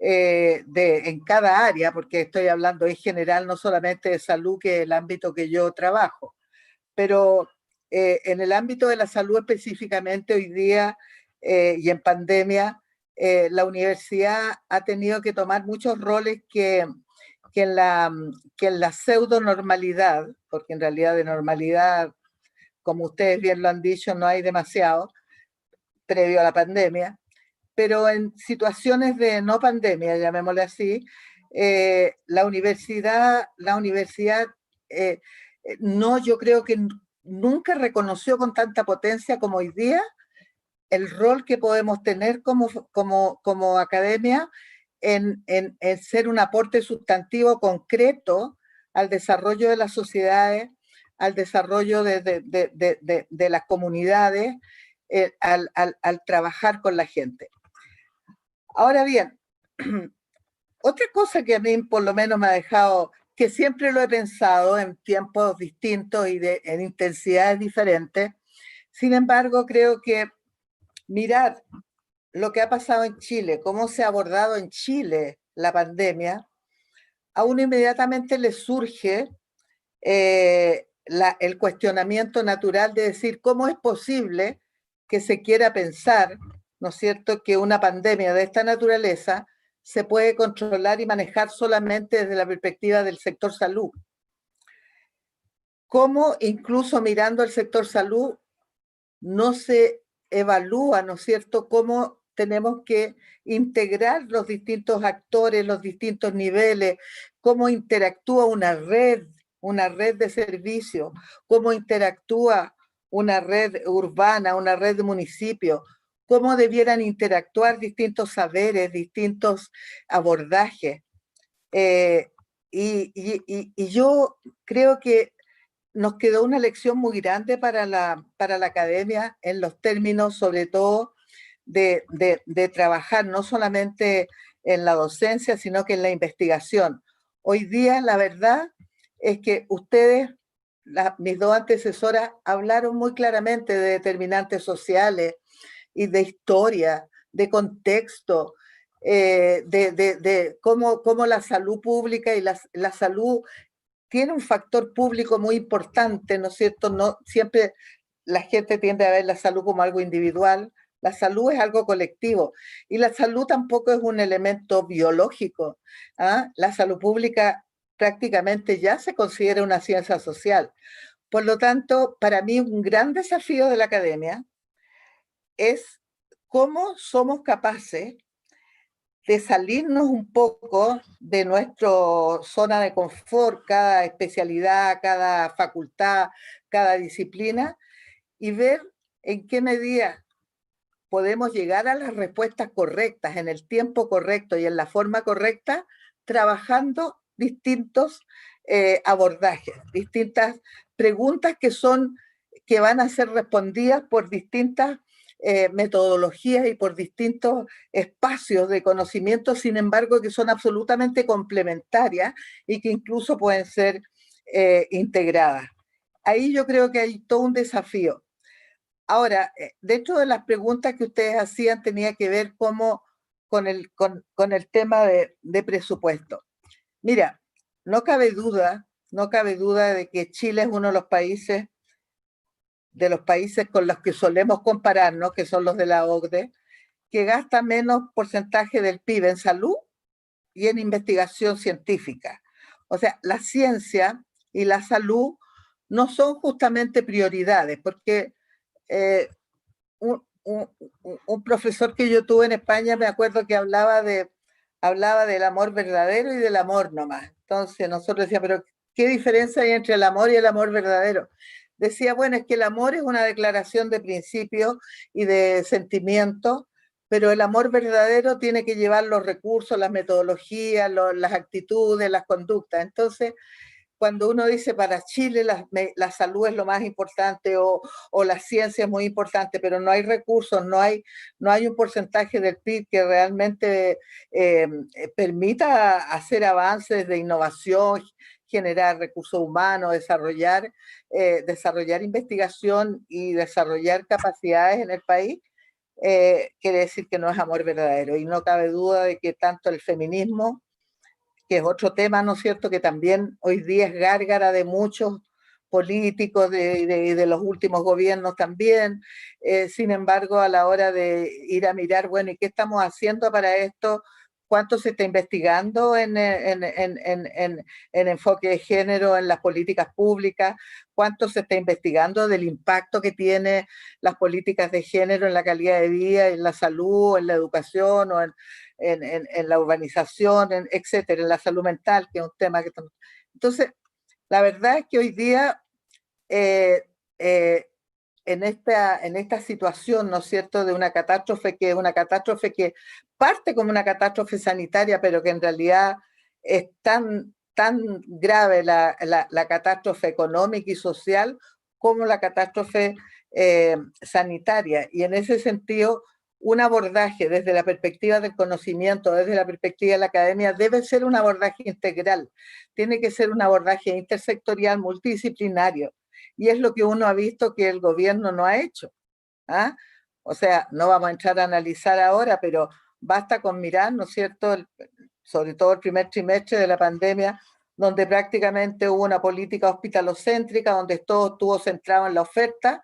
en cada área, porque estoy hablando en general no solamente de salud, que es el ámbito que yo trabajo, pero en el ámbito de la salud específicamente hoy día y en pandemia, la universidad ha tenido que tomar muchos roles que en la pseudo normalidad, porque en realidad de normalidad, como ustedes bien lo han dicho, no hay demasiado previo a la pandemia, pero en situaciones de no pandemia, llamémosle así, la universidad no, yo creo que nunca reconoció con tanta potencia como hoy día el rol que podemos tener como academia en ser un aporte sustantivo concreto al desarrollo de las sociedades, al desarrollo de las comunidades, al trabajar con la gente. Ahora bien, otra cosa que a mí por lo menos me ha dejado, que siempre lo he pensado en tiempos distintos y en intensidades diferentes, sin embargo creo que mirar lo que ha pasado en Chile, cómo se ha abordado en Chile la pandemia, a uno inmediatamente le surge el cuestionamiento natural de decir cómo es posible que se quiera pensar, ¿no es cierto?, que una pandemia de esta naturaleza se puede controlar y manejar solamente desde la perspectiva del sector salud. Cómo incluso mirando el sector salud no se evalúa, ¿no es cierto?, cómo tenemos que integrar los distintos actores, los distintos niveles, cómo interactúa una red de servicios, cómo interactúa una red urbana, una red de municipios, cómo debieran interactuar distintos saberes, distintos abordajes. Y yo creo que nos quedó una lección muy grande para la academia en los términos, sobre todo, de trabajar no solamente en la docencia, sino que en la investigación. Hoy día, la verdad es que ustedes, mis dos antecesoras, hablaron muy claramente de determinantes sociales y de historia, de contexto, de cómo la salud pública y la salud tiene un factor público muy importante, ¿no es cierto? No, siempre la gente tiende a ver la salud como algo individual. La salud es algo colectivo y la salud tampoco es un elemento biológico. ¿Ah? La salud pública prácticamente ya se considera una ciencia social. Por lo tanto, para mí un gran desafío de la academia es cómo somos capaces de salirnos un poco de nuestra zona de confort, cada especialidad, cada facultad, cada disciplina, y ver en qué medida podemos llegar a las respuestas correctas, en el tiempo correcto y en la forma correcta, trabajando distintos abordajes, distintas preguntas que van a ser respondidas por distintas metodologías y por distintos espacios de conocimiento, sin embargo, que son absolutamente complementarias y que incluso pueden ser integradas. Ahí yo creo que hay todo un desafío. Ahora, dentro de las preguntas que ustedes hacían tenía que ver con el tema de presupuesto. Mira, no cabe duda de que Chile es uno de los países con los que solemos compararnos, que son los de la OCDE, que gasta menos porcentaje del PIB en salud y en investigación científica. O sea, la ciencia y la salud no son justamente prioridades, porque un profesor que yo tuve en España, me acuerdo que hablaba del amor verdadero y del amor nomás. Entonces nosotros decíamos, pero ¿qué diferencia hay entre el amor y el amor verdadero? Decía, bueno, es que el amor es una declaración de principios y de sentimientos, pero el amor verdadero tiene que llevar los recursos, las metodologías, las actitudes, las conductas. Entonces, cuando uno dice para Chile la salud es lo más importante o la ciencia es muy importante, pero no hay recursos, no hay un porcentaje del PIB que realmente permita hacer avances de innovación, generar recursos humanos, desarrollar investigación y desarrollar capacidades en el país, quiere decir que no es amor verdadero. Y no cabe duda de que tanto el feminismo, que es otro tema, ¿no es cierto?, que también hoy día es gárgara de muchos políticos de los últimos gobiernos también. Sin embargo, a la hora de ir a mirar, bueno, ¿y qué estamos haciendo para esto? ¿Cuánto se está investigando en enfoque de género en las políticas públicas? ¿Cuánto se está investigando del impacto que tienen las políticas de género en la calidad de vida, en la salud, en la educación o en la urbanización, etcétera, en la salud mental, que es un tema que estamos... Entonces, la verdad es que hoy día, en esta situación, ¿no es cierto?, de una catástrofe que es una catástrofe que parte como una catástrofe sanitaria, pero que en realidad es tan grave la catástrofe económica y social como la catástrofe sanitaria. Y en ese sentido, un abordaje desde la perspectiva del conocimiento, desde la perspectiva de la academia, debe ser un abordaje integral, tiene que ser un abordaje intersectorial, multidisciplinario, y es lo que uno ha visto que el gobierno no ha hecho. ¿Ah? O sea, no vamos a entrar a analizar ahora, pero basta con mirar, ¿no es cierto?, sobre todo el primer trimestre de la pandemia, donde prácticamente hubo una política hospitalocéntrica, donde todo estuvo centrado en la oferta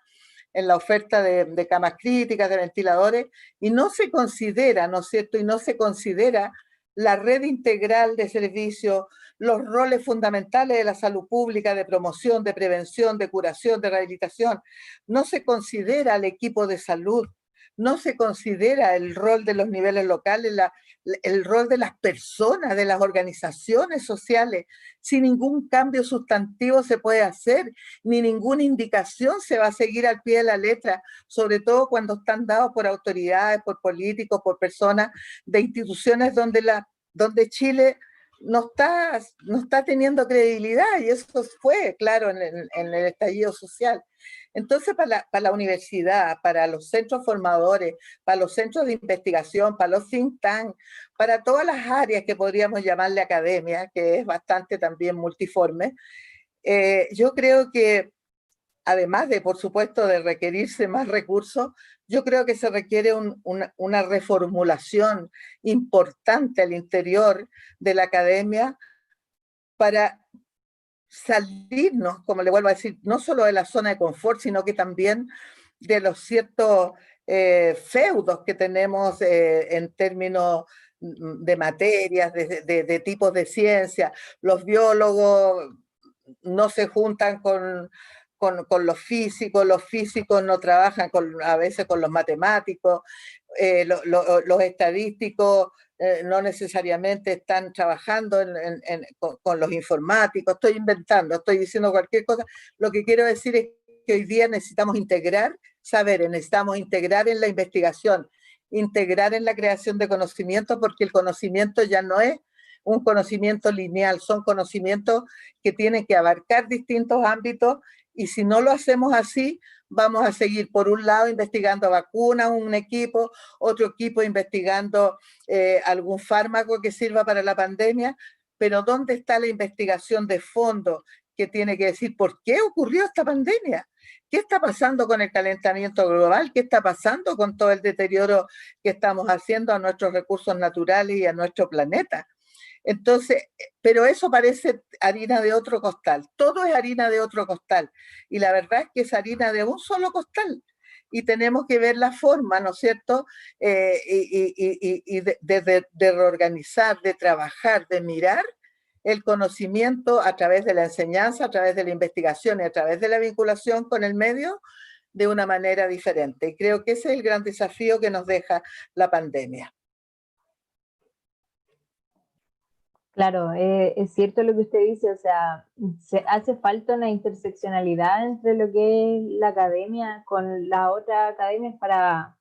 de camas críticas, de ventiladores, y no se considera, ¿no es cierto?, y no se considera la red integral de servicios, los roles fundamentales de la salud pública, de promoción, de prevención, de curación, de rehabilitación. No se considera al equipo de salud, no se considera el rol de los niveles locales, el rol de las personas, de las organizaciones sociales. Si ningún cambio sustantivo se puede hacer, ni ninguna indicación se va a seguir al pie de la letra, sobre todo cuando están dados por autoridades, por políticos, por personas de instituciones donde Chile no está teniendo credibilidad, y eso fue claro en el estallido social. Entonces, para la universidad, para los centros formadores, para los centros de investigación, para los think tanks, para todas las áreas que podríamos llamarle academia, que es bastante también multiforme, yo creo que además de, por supuesto, de requerirse más recursos, yo creo que se requiere una reformulación importante al interior de la academia para salirnos, como le vuelvo a decir, no solo de la zona de confort, sino que también de los ciertos feudos que tenemos en términos de materias, de tipos de ciencia. Los biólogos no se juntan con los físicos no trabajan a veces con los matemáticos, los estadísticos no necesariamente están trabajando con los informáticos. Estoy inventando, estoy diciendo cualquier cosa. Lo que quiero decir es que hoy día necesitamos integrar saberes, necesitamos integrar en la investigación, integrar en la creación de conocimientos, porque el conocimiento ya no es un conocimiento lineal, son conocimientos que tienen que abarcar distintos ámbitos, y si no lo hacemos así, vamos a seguir por un lado investigando vacunas, un equipo, otro equipo investigando algún fármaco que sirva para la pandemia, pero ¿dónde está la investigación de fondo que tiene que decir por qué ocurrió esta pandemia? ¿Qué está pasando con el calentamiento global? ¿Qué está pasando con todo el deterioro que estamos haciendo a nuestros recursos naturales y a nuestro planeta? Entonces, pero eso parece harina de otro costal. Todo es harina de otro costal. Y la verdad es que es harina de un solo costal. Y tenemos que ver la forma, ¿no es cierto? De reorganizar, de trabajar, de mirar el conocimiento a través de la enseñanza, a través de la investigación y a través de la vinculación con el medio de una manera diferente. Y creo que ese es el gran desafío que nos deja la pandemia. Claro, es cierto lo que usted dice, o sea, se hace falta una interseccionalidad entre lo que es la academia con las otras academias para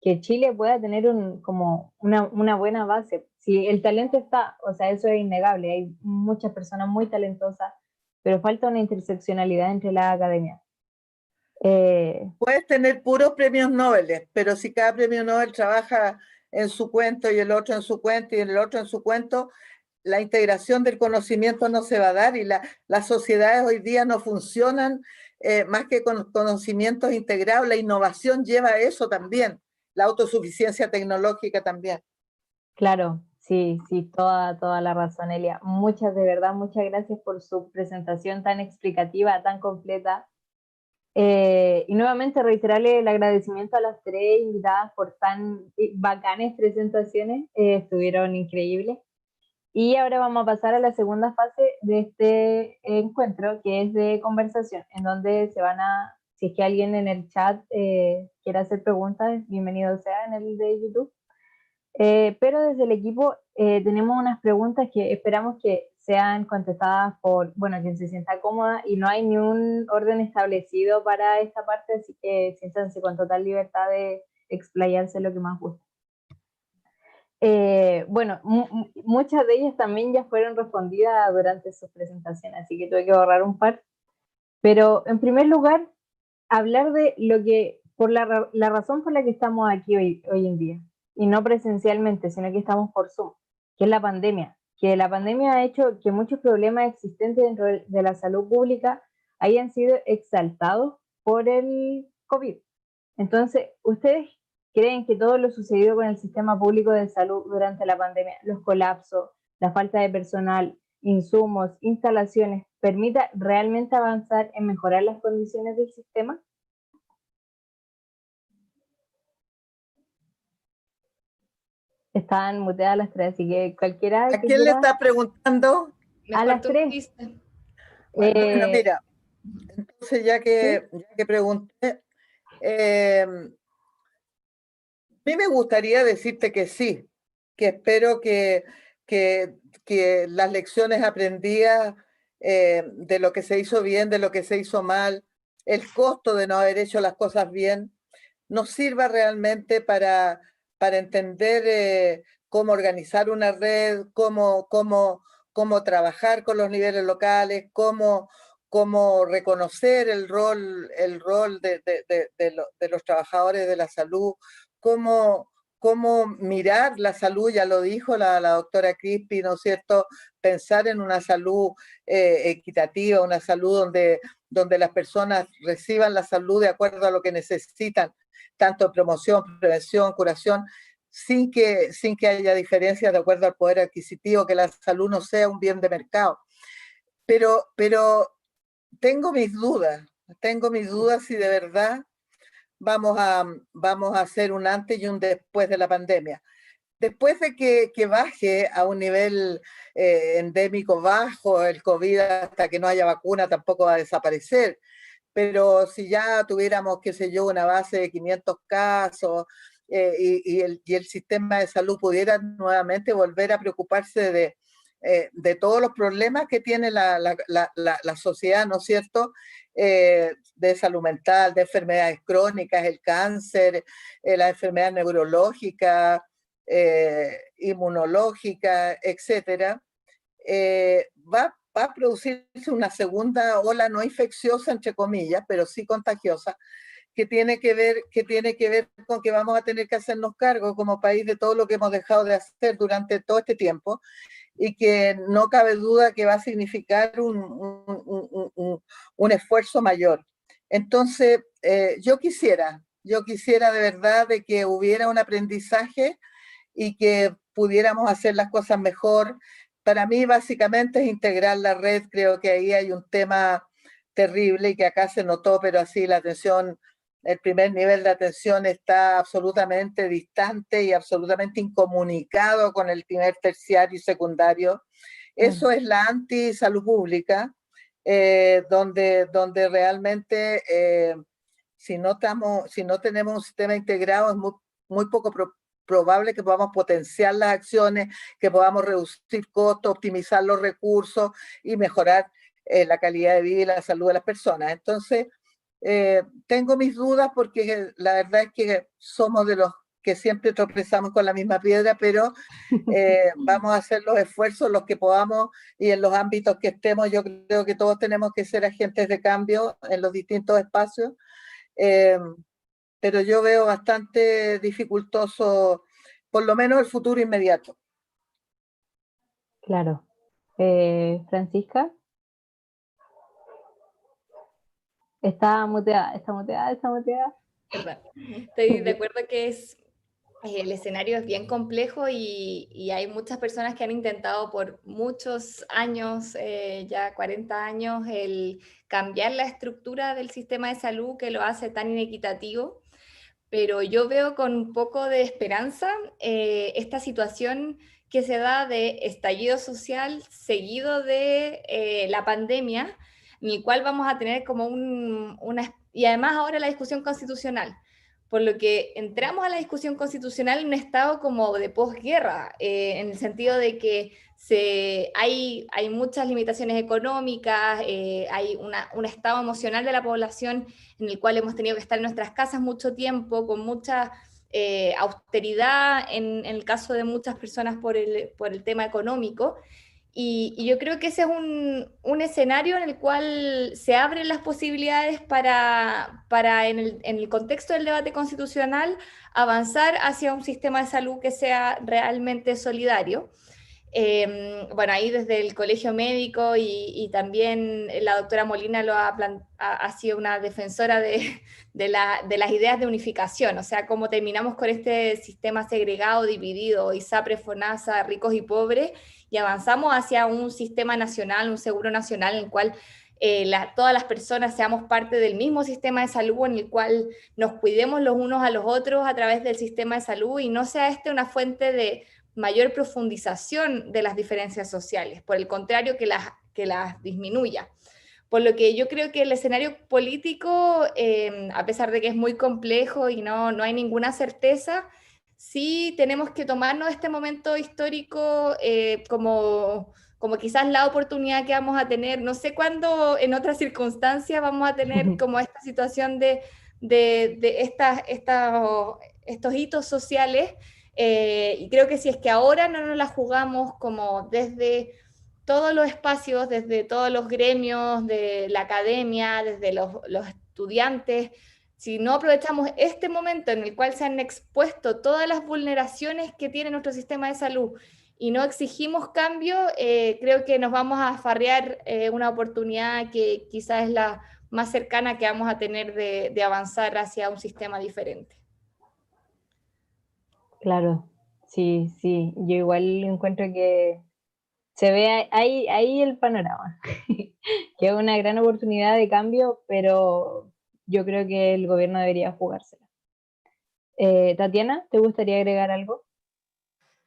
que Chile pueda tener como una buena base. Si el talento está, o sea, eso es innegable, hay muchas personas muy talentosas, pero falta una interseccionalidad entre las academias. Puedes tener puros premios Nobel, pero si cada premio Nobel trabaja en su cuento y el otro en su cuento y el otro en su cuento, la integración del conocimiento no se va a dar, y las sociedades hoy día no funcionan más que con conocimientos integrados. La innovación lleva a eso también, la autosuficiencia tecnológica también. Claro, sí, toda la razón, Elia. De verdad, muchas gracias por su presentación tan explicativa, tan completa. Y nuevamente reiterarle el agradecimiento a las tres invitadas por tan bacanes presentaciones, estuvieron increíbles. Y ahora vamos a pasar a la segunda fase de este encuentro, que es de conversación, en donde si es que alguien en el chat quiere hacer preguntas, bienvenido sea en el de YouTube. Pero desde el equipo tenemos unas preguntas que esperamos que sean contestadas por, bueno, quien se sienta cómoda, y no hay ni un orden establecido para esta parte, así que siéntanse con total libertad de explayarse lo que más guste. Bueno, muchas de ellas también ya fueron respondidas durante sus presentaciones, así que tuve que borrar un par. Pero en primer lugar, hablar de lo que, la razón por la que estamos aquí hoy en día, y no presencialmente, sino que estamos por Zoom, que es la pandemia. Que la pandemia ha hecho que muchos problemas existentes dentro de la salud pública hayan sido exaltados por el COVID. Entonces, ¿ustedes creen que todo lo sucedido con el sistema público de salud durante la pandemia, los colapsos, la falta de personal, insumos, instalaciones, permita realmente avanzar en mejorar las condiciones del sistema? Están muteadas las tres, así que cualquiera ¿A quién le está preguntando? A las tres. Bueno, mira, entonces ya que pregunté, mí me gustaría decirte que sí, que espero que, que las lecciones aprendidas de lo que se hizo bien, de lo que se hizo mal, el costo de no haber hecho las cosas bien, nos sirva realmente para entender cómo organizar una red, cómo trabajar con los niveles locales, cómo reconocer el rol de los trabajadores de la salud, cómo mirar la salud, ya lo dijo la doctora Crispi, ¿no es cierto? Pensar en una salud equitativa, una salud donde las personas reciban la salud de acuerdo a lo que necesitan, tanto promoción, prevención, curación, sin que haya diferencias de acuerdo al poder adquisitivo, que la salud no sea un bien de mercado. Pero tengo mis dudas si de verdad vamos a hacer un antes y un después de la pandemia. Después de que baje a un nivel endémico bajo el COVID hasta que no haya vacuna, tampoco va a desaparecer. Pero si ya tuviéramos, qué sé yo, una base de 500 casos y el sistema de salud pudiera nuevamente volver a preocuparse de todos los problemas que tiene la sociedad, ¿no es cierto? De salud mental, de enfermedades crónicas, el cáncer, las enfermedades neurológicas, inmunológicas, etcétera, va a producirse una segunda ola no infecciosa, entre comillas, pero sí contagiosa, que tiene que ver con que vamos a tener que hacernos cargo como país de todo lo que hemos dejado de hacer durante todo este tiempo y que no cabe duda que va a significar un esfuerzo mayor. Entonces, yo quisiera de verdad de que hubiera un aprendizaje y que pudiéramos hacer las cosas mejor. Para mí, básicamente, es integrar la red. Creo que ahí hay un tema terrible y que acá se notó, pero así la atención, el primer nivel de atención está absolutamente distante y absolutamente incomunicado con el nivel terciario y secundario. Eso es la anti-salud pública, donde realmente si no tenemos un sistema integrado es muy poco probable que podamos potenciar las acciones, que podamos reducir costos, optimizar los recursos y mejorar la calidad de vida y la salud de las personas. Entonces, tengo mis dudas porque la verdad es que somos de los que siempre tropezamos con la misma piedra, pero vamos a hacer los esfuerzos, los que podamos, y en los ámbitos que estemos, yo creo que todos tenemos que ser agentes de cambio en los distintos espacios. Pero yo veo bastante dificultoso, por lo menos el futuro inmediato. Claro. Francisca, está muteada. Perdón. Estoy de acuerdo que el escenario es bien complejo y hay muchas personas que han intentado por muchos años, ya 40 años, el cambiar la estructura del sistema de salud que lo hace tan inequitativo. Pero yo veo con un poco de esperanza esta situación que se da de estallido social seguido de la pandemia, en el cual vamos a tener como y además ahora la discusión constitucional, por lo que entramos a la discusión constitucional en un estado como de posguerra, en el sentido de que hay muchas limitaciones económicas, hay un estado emocional de la población en el cual hemos tenido que estar en nuestras casas mucho tiempo, con mucha austeridad en el caso de muchas personas por el tema económico. Y yo creo que ese es un escenario en el cual se abren las posibilidades para en el contexto del debate constitucional, avanzar hacia un sistema de salud que sea realmente solidario. Bueno, ahí desde el Colegio Médico y también la doctora Molina ha sido una defensora de las ideas de unificación, o sea, cómo terminamos con este sistema segregado, dividido, ISAPRE, FONASA, ricos y pobres, y avanzamos hacia un sistema nacional, un seguro nacional en el cual todas las personas seamos parte del mismo sistema de salud, en el cual nos cuidemos los unos a los otros a través del sistema de salud y no sea una fuente de mayor profundización de las diferencias sociales, por el contrario, que las disminuya. Por lo que yo creo que el escenario político, a pesar de que es muy complejo y no hay ninguna certeza, sí tenemos que tomarnos este momento histórico como quizás la oportunidad que vamos a tener. No sé cuándo en otras circunstancias vamos a tener como esta situación de estos hitos sociales, y creo que si es que ahora no nos la jugamos como desde todos los espacios, desde todos los gremios de la academia, desde los estudiantes, si no aprovechamos este momento en el cual se han expuesto todas las vulneraciones que tiene nuestro sistema de salud y no exigimos cambio, creo que nos vamos a farrear una oportunidad que quizás es la más cercana que vamos a tener de avanzar hacia un sistema diferente. Claro, sí, sí, yo igual encuentro que se ve ahí el panorama, que es una gran oportunidad de cambio, pero yo creo que el gobierno debería jugársela. Tatiana, ¿te gustaría agregar algo?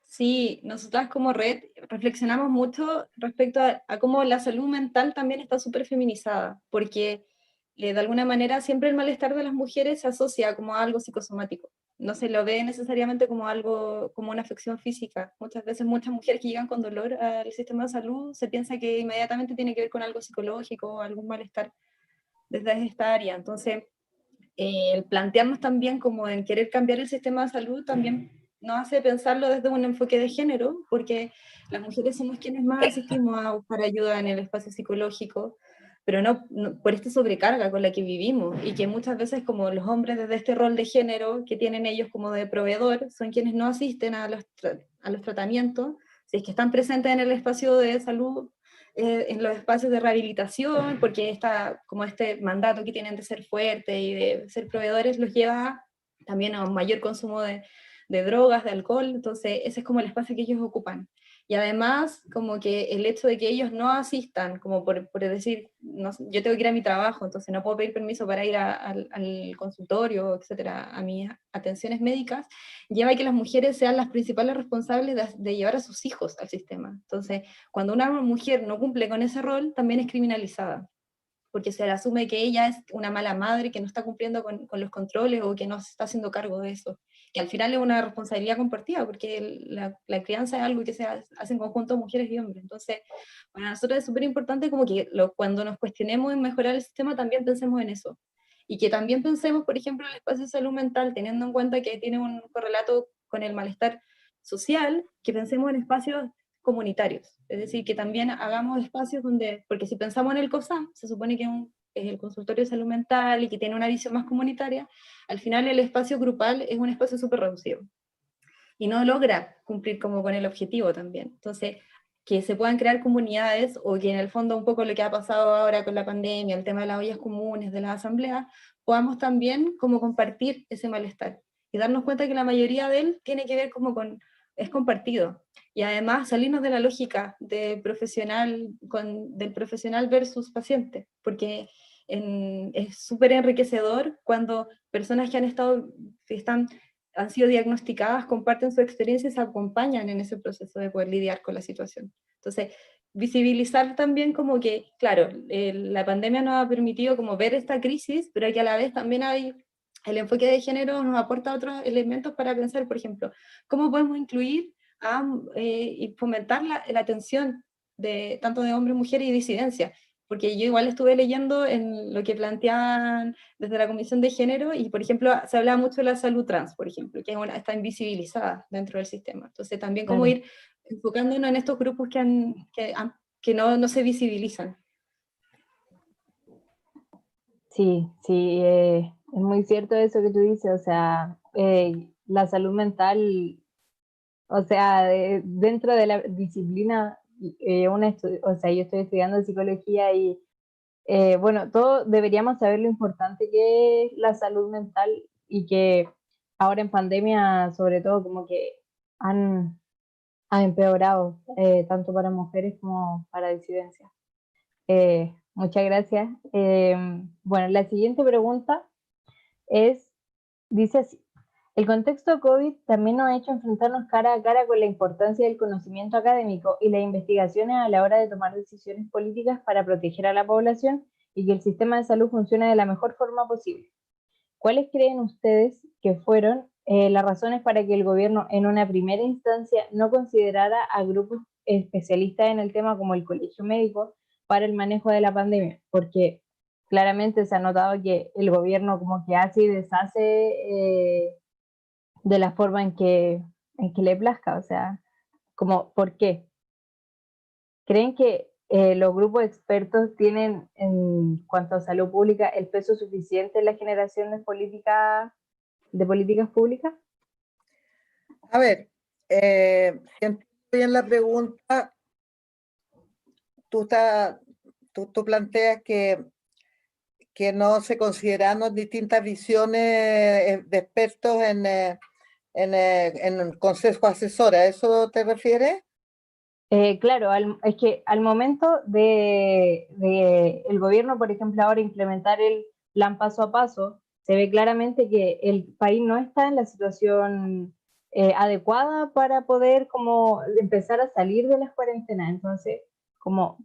Sí, nosotras como red reflexionamos mucho respecto a cómo la salud mental también está súper feminizada, porque de alguna manera siempre el malestar de las mujeres se asocia como a algo psicosomático. No se lo ve necesariamente como algo, como una afección física. Muchas veces muchas mujeres que llegan con dolor al sistema de salud se piensa que inmediatamente tiene que ver con algo psicológico o algún malestar desde esta área. Entonces, el plantearnos también como en querer cambiar el sistema de salud también nos hace pensarlo desde un enfoque de género, porque las mujeres somos quienes más asistimos a buscar ayuda en el espacio psicológico, pero no por esta sobrecarga con la que vivimos, y que muchas veces como los hombres desde este rol de género que tienen ellos como de proveedor, son quienes no asisten a los tratamientos, si es que están presentes en el espacio de salud, en los espacios de rehabilitación, porque como este mandato que tienen de ser fuertes y de ser proveedores los lleva también a un mayor consumo de drogas, de alcohol. Entonces ese es como el espacio que ellos ocupan. Y además, como que el hecho de que ellos no asistan, como por decir, no, yo tengo que ir a mi trabajo, entonces no puedo pedir permiso para ir al consultorio, etcétera, a mis atenciones médicas, lleva a que las mujeres sean las principales responsables de llevar a sus hijos al sistema. Entonces, cuando una mujer no cumple con ese rol, también es criminalizada, porque se le asume que ella es una mala madre, que no está cumpliendo con los controles o que no se está haciendo cargo de eso, que al final es una responsabilidad compartida, porque la crianza es algo que se hace en conjunto mujeres y hombres. Entonces, para nosotros es súper importante como que cuando nos cuestionemos en mejorar el sistema, también pensemos en eso. Y que también pensemos, por ejemplo, en el espacio de salud mental, teniendo en cuenta que tiene un correlato con el malestar social, que pensemos en espacios comunitarios, es decir, que también hagamos espacios donde, porque si pensamos en el COSAM, se supone que es el consultorio de salud mental y que tiene una visión más comunitaria, al final el espacio grupal es un espacio súper reducido y no logra cumplir como con el objetivo también. Entonces, que se puedan crear comunidades, o que en el fondo un poco lo que ha pasado ahora con la pandemia, el tema de las ollas comunes, de las asambleas, podamos también como compartir ese malestar y darnos cuenta que la mayoría de él tiene que ver como es compartido. Y además salirnos de la lógica del profesional versus paciente, porque es súper enriquecedor cuando personas que han sido diagnosticadas comparten su experiencia y se acompañan en ese proceso de poder lidiar con la situación. Entonces, visibilizar también como que, claro, la pandemia nos ha permitido como ver esta crisis, pero que a la vez también el enfoque de género nos aporta otros elementos para pensar, por ejemplo, cómo podemos incluir y fomentar la atención tanto de hombres, mujeres y disidencia, porque yo igual estuve leyendo en lo que planteaban desde la Comisión de Género, y por ejemplo se habla mucho de la salud trans, por ejemplo, que está invisibilizada dentro del sistema. Entonces también como ir enfocándonos en estos grupos que no se visibilizan. Sí, sí, es muy cierto eso que tú dices, o sea, la salud mental, o sea, dentro de la disciplina, o sea, yo estoy estudiando psicología y, bueno, todos deberíamos saber lo importante que es la salud mental, y que ahora en pandemia, sobre todo, como que han empeorado, tanto para mujeres como para disidencias. Muchas gracias. Bueno, la siguiente pregunta dice así: el contexto COVID también nos ha hecho enfrentarnos cara a cara con la importancia del conocimiento académico y las investigaciones a la hora de tomar decisiones políticas para proteger a la población y que el sistema de salud funcione de la mejor forma posible. ¿Cuáles creen ustedes que fueron las razones para que el gobierno en una primera instancia no considerara a grupos especialistas en el tema como el colegio médico para el manejo de la pandemia, porque claramente se ha notado que el gobierno como que hace y deshace de la forma en que le plazca, o sea, como, ¿por qué? ¿Creen que los grupos expertos tienen, en cuanto a salud pública, el peso suficiente en la generación de políticas públicas? A ver, si entiendo bien la pregunta, tú, tú planteas que no se consideran distintas visiones de expertos en consejos asesores. ¿A eso te refieres? Claro, es que al momento de el gobierno, por ejemplo, ahora implementar el plan paso a paso, se ve claramente que el país no está en la situación adecuada para poder como empezar a salir de las cuarentenas. Entonces, como,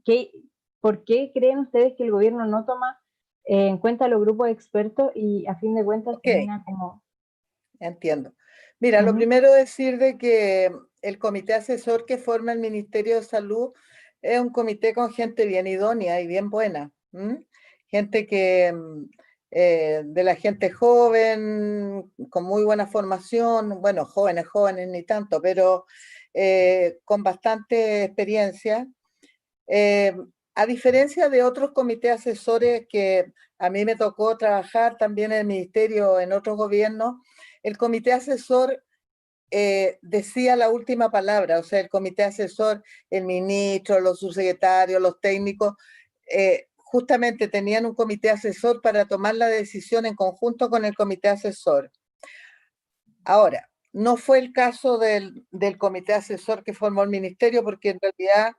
¿por qué creen ustedes que el gobierno no toma en cuenta los grupos de expertos y a fin de cuentas Ok, termina como... entiendo. Mira, lo Ujú. primero es decir de que el comité asesor que forma el Ministerio de Salud es un comité con gente bien idónea y bien buena. Gente que, de la gente joven, con muy buena formación, bueno, jóvenes, jóvenes ni tanto, pero con bastante experiencia. Eh, a diferencia de otros comités asesores que a mí me tocó trabajar también en el ministerio, en otros gobiernos, el comité asesor decía la última palabra, o sea, el comité asesor, el ministro, los subsecretarios, los técnicos, justamente tenían un comité asesor para tomar la decisión en conjunto con el comité asesor. Ahora, no fue el caso del comité asesor que formó el ministerio, porque en realidad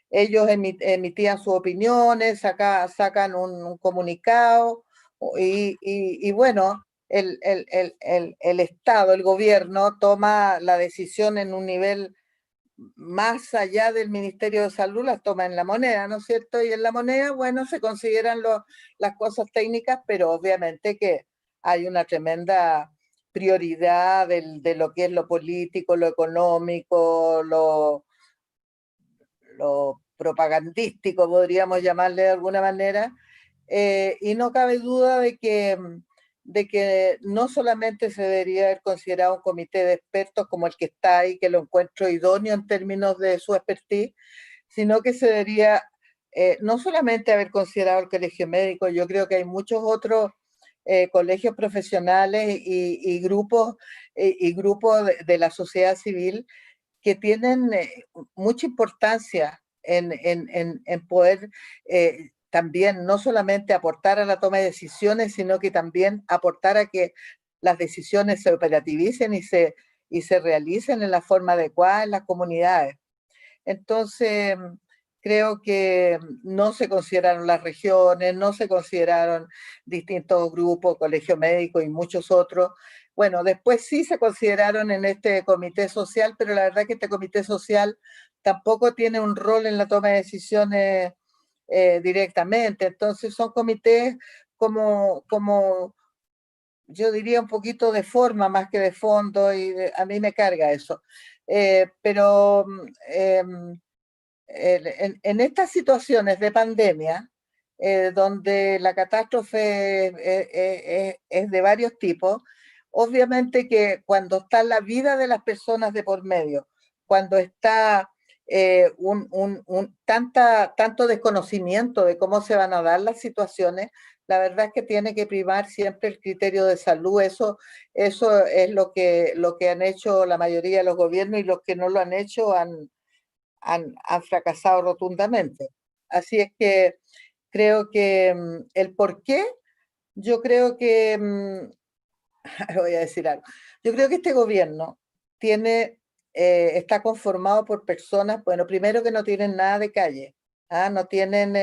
ellos emitían sus opiniones, sacan un comunicado y bueno, el Estado, el gobierno toma la decisión en un nivel más allá del Ministerio de Salud, las toma en la moneda, ¿no es cierto? Y en la moneda, bueno, se consideran las cosas técnicas, pero obviamente que hay una tremenda prioridad de lo que es lo político, lo económico, lo propagandístico, podríamos llamarle de alguna manera, y no cabe duda de que no solamente se debería haber considerado un comité de expertos como el que está ahí, que lo encuentro idóneo en términos de su expertise, sino que se debería no solamente haber considerado el colegio médico, yo creo que hay muchos otros colegios profesionales y grupos de la sociedad civil que tienen mucha importancia en poder también no solamente aportar a la toma de decisiones, sino que también aportar a que las decisiones se operativicen y se realicen en la forma adecuada en las comunidades. Entonces, creo que no se consideraron las regiones, no se consideraron distintos grupos, colegio médico y muchos otros. Bueno, después sí se consideraron en este comité social, pero la verdad que este comité social tampoco tiene un rol en la toma de decisiones directamente. Entonces son comités como yo diría un poquito de forma más que de fondo y a mí me carga eso. Pero en estas situaciones de pandemia, donde la catástrofe es de varios tipos, obviamente que cuando está la vida de las personas de por medio, cuando está tanto desconocimiento de cómo se van a dar las situaciones, la verdad es que tiene que primar siempre el criterio de salud. Eso es lo que han hecho la mayoría de los gobiernos y los que no lo han hecho han fracasado rotundamente. Así es que creo que el por qué, yo creo que, voy a decir algo, yo creo que este gobierno está conformado por personas, bueno, primero que no tienen nada de calle, no tienen,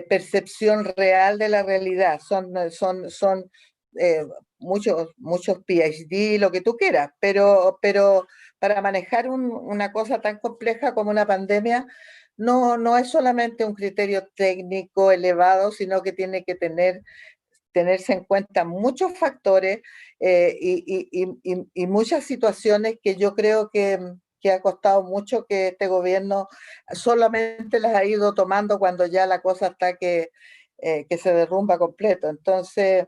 percepción real de la realidad, son eh, muchos PhD, lo que tú quieras, pero para manejar una cosa tan compleja como una pandemia, no es solamente un criterio técnico elevado, sino que tiene que tener tenerse en cuenta muchos factores y muchas situaciones que yo creo que ha costado mucho que este gobierno solamente las ha ido tomando cuando ya la cosa está que se derrumba completo. Entonces,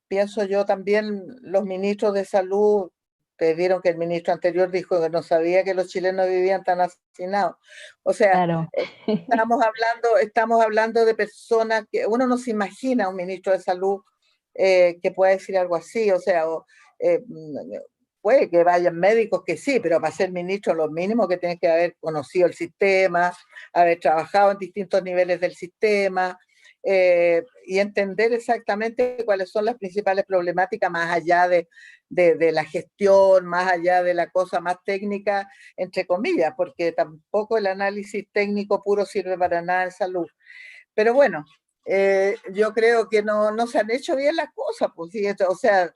pienso yo también, los ministros de salud, ustedes vieron que el ministro anterior dijo que no sabía que los chilenos vivían tan hacinados. O sea, Claro. estamos hablando de personas que uno no se imagina un ministro de salud que pueda decir algo así. O sea, puede que vayan médicos que sí, pero para ser ministro lo mínimo que tiene que haber conocido el sistema, haber trabajado en distintos niveles del sistema, y entender exactamente cuáles son las principales problemáticas más allá de la gestión, más allá de la cosa más técnica, entre comillas, porque tampoco el análisis técnico puro sirve para nada en salud. Pero bueno, yo creo que no se han hecho bien las cosas, pues, ¿sí? O sea,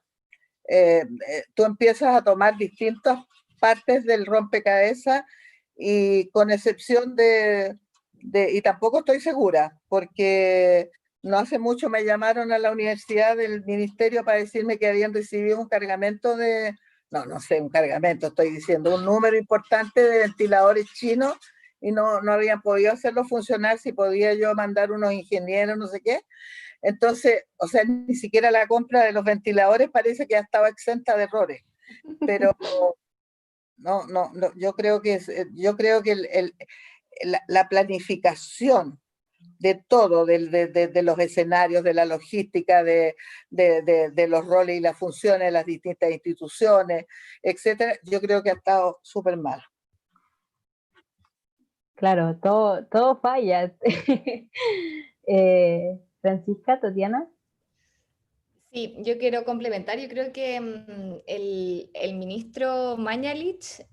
tú empiezas a tomar distintas partes del rompecabezas y con excepción y tampoco estoy segura, porque no hace mucho me llamaron a la universidad del ministerio para decirme que habían recibido un cargamento no sé, un cargamento, estoy diciendo, un número importante de ventiladores chinos y no habían podido hacerlo funcionar, si podía yo mandar unos ingenieros, no sé qué. Entonces, o sea, ni siquiera la compra de los ventiladores parece que ya estaba exenta de errores, pero no, yo creo que la planificación de todo, de los escenarios, de la logística, de los roles y las funciones de las distintas instituciones, etcétera, yo creo que ha estado súper mal. Claro, todo falla. Francisca, Tatiana. Sí, yo quiero complementar. Yo creo que el ministro Mañalich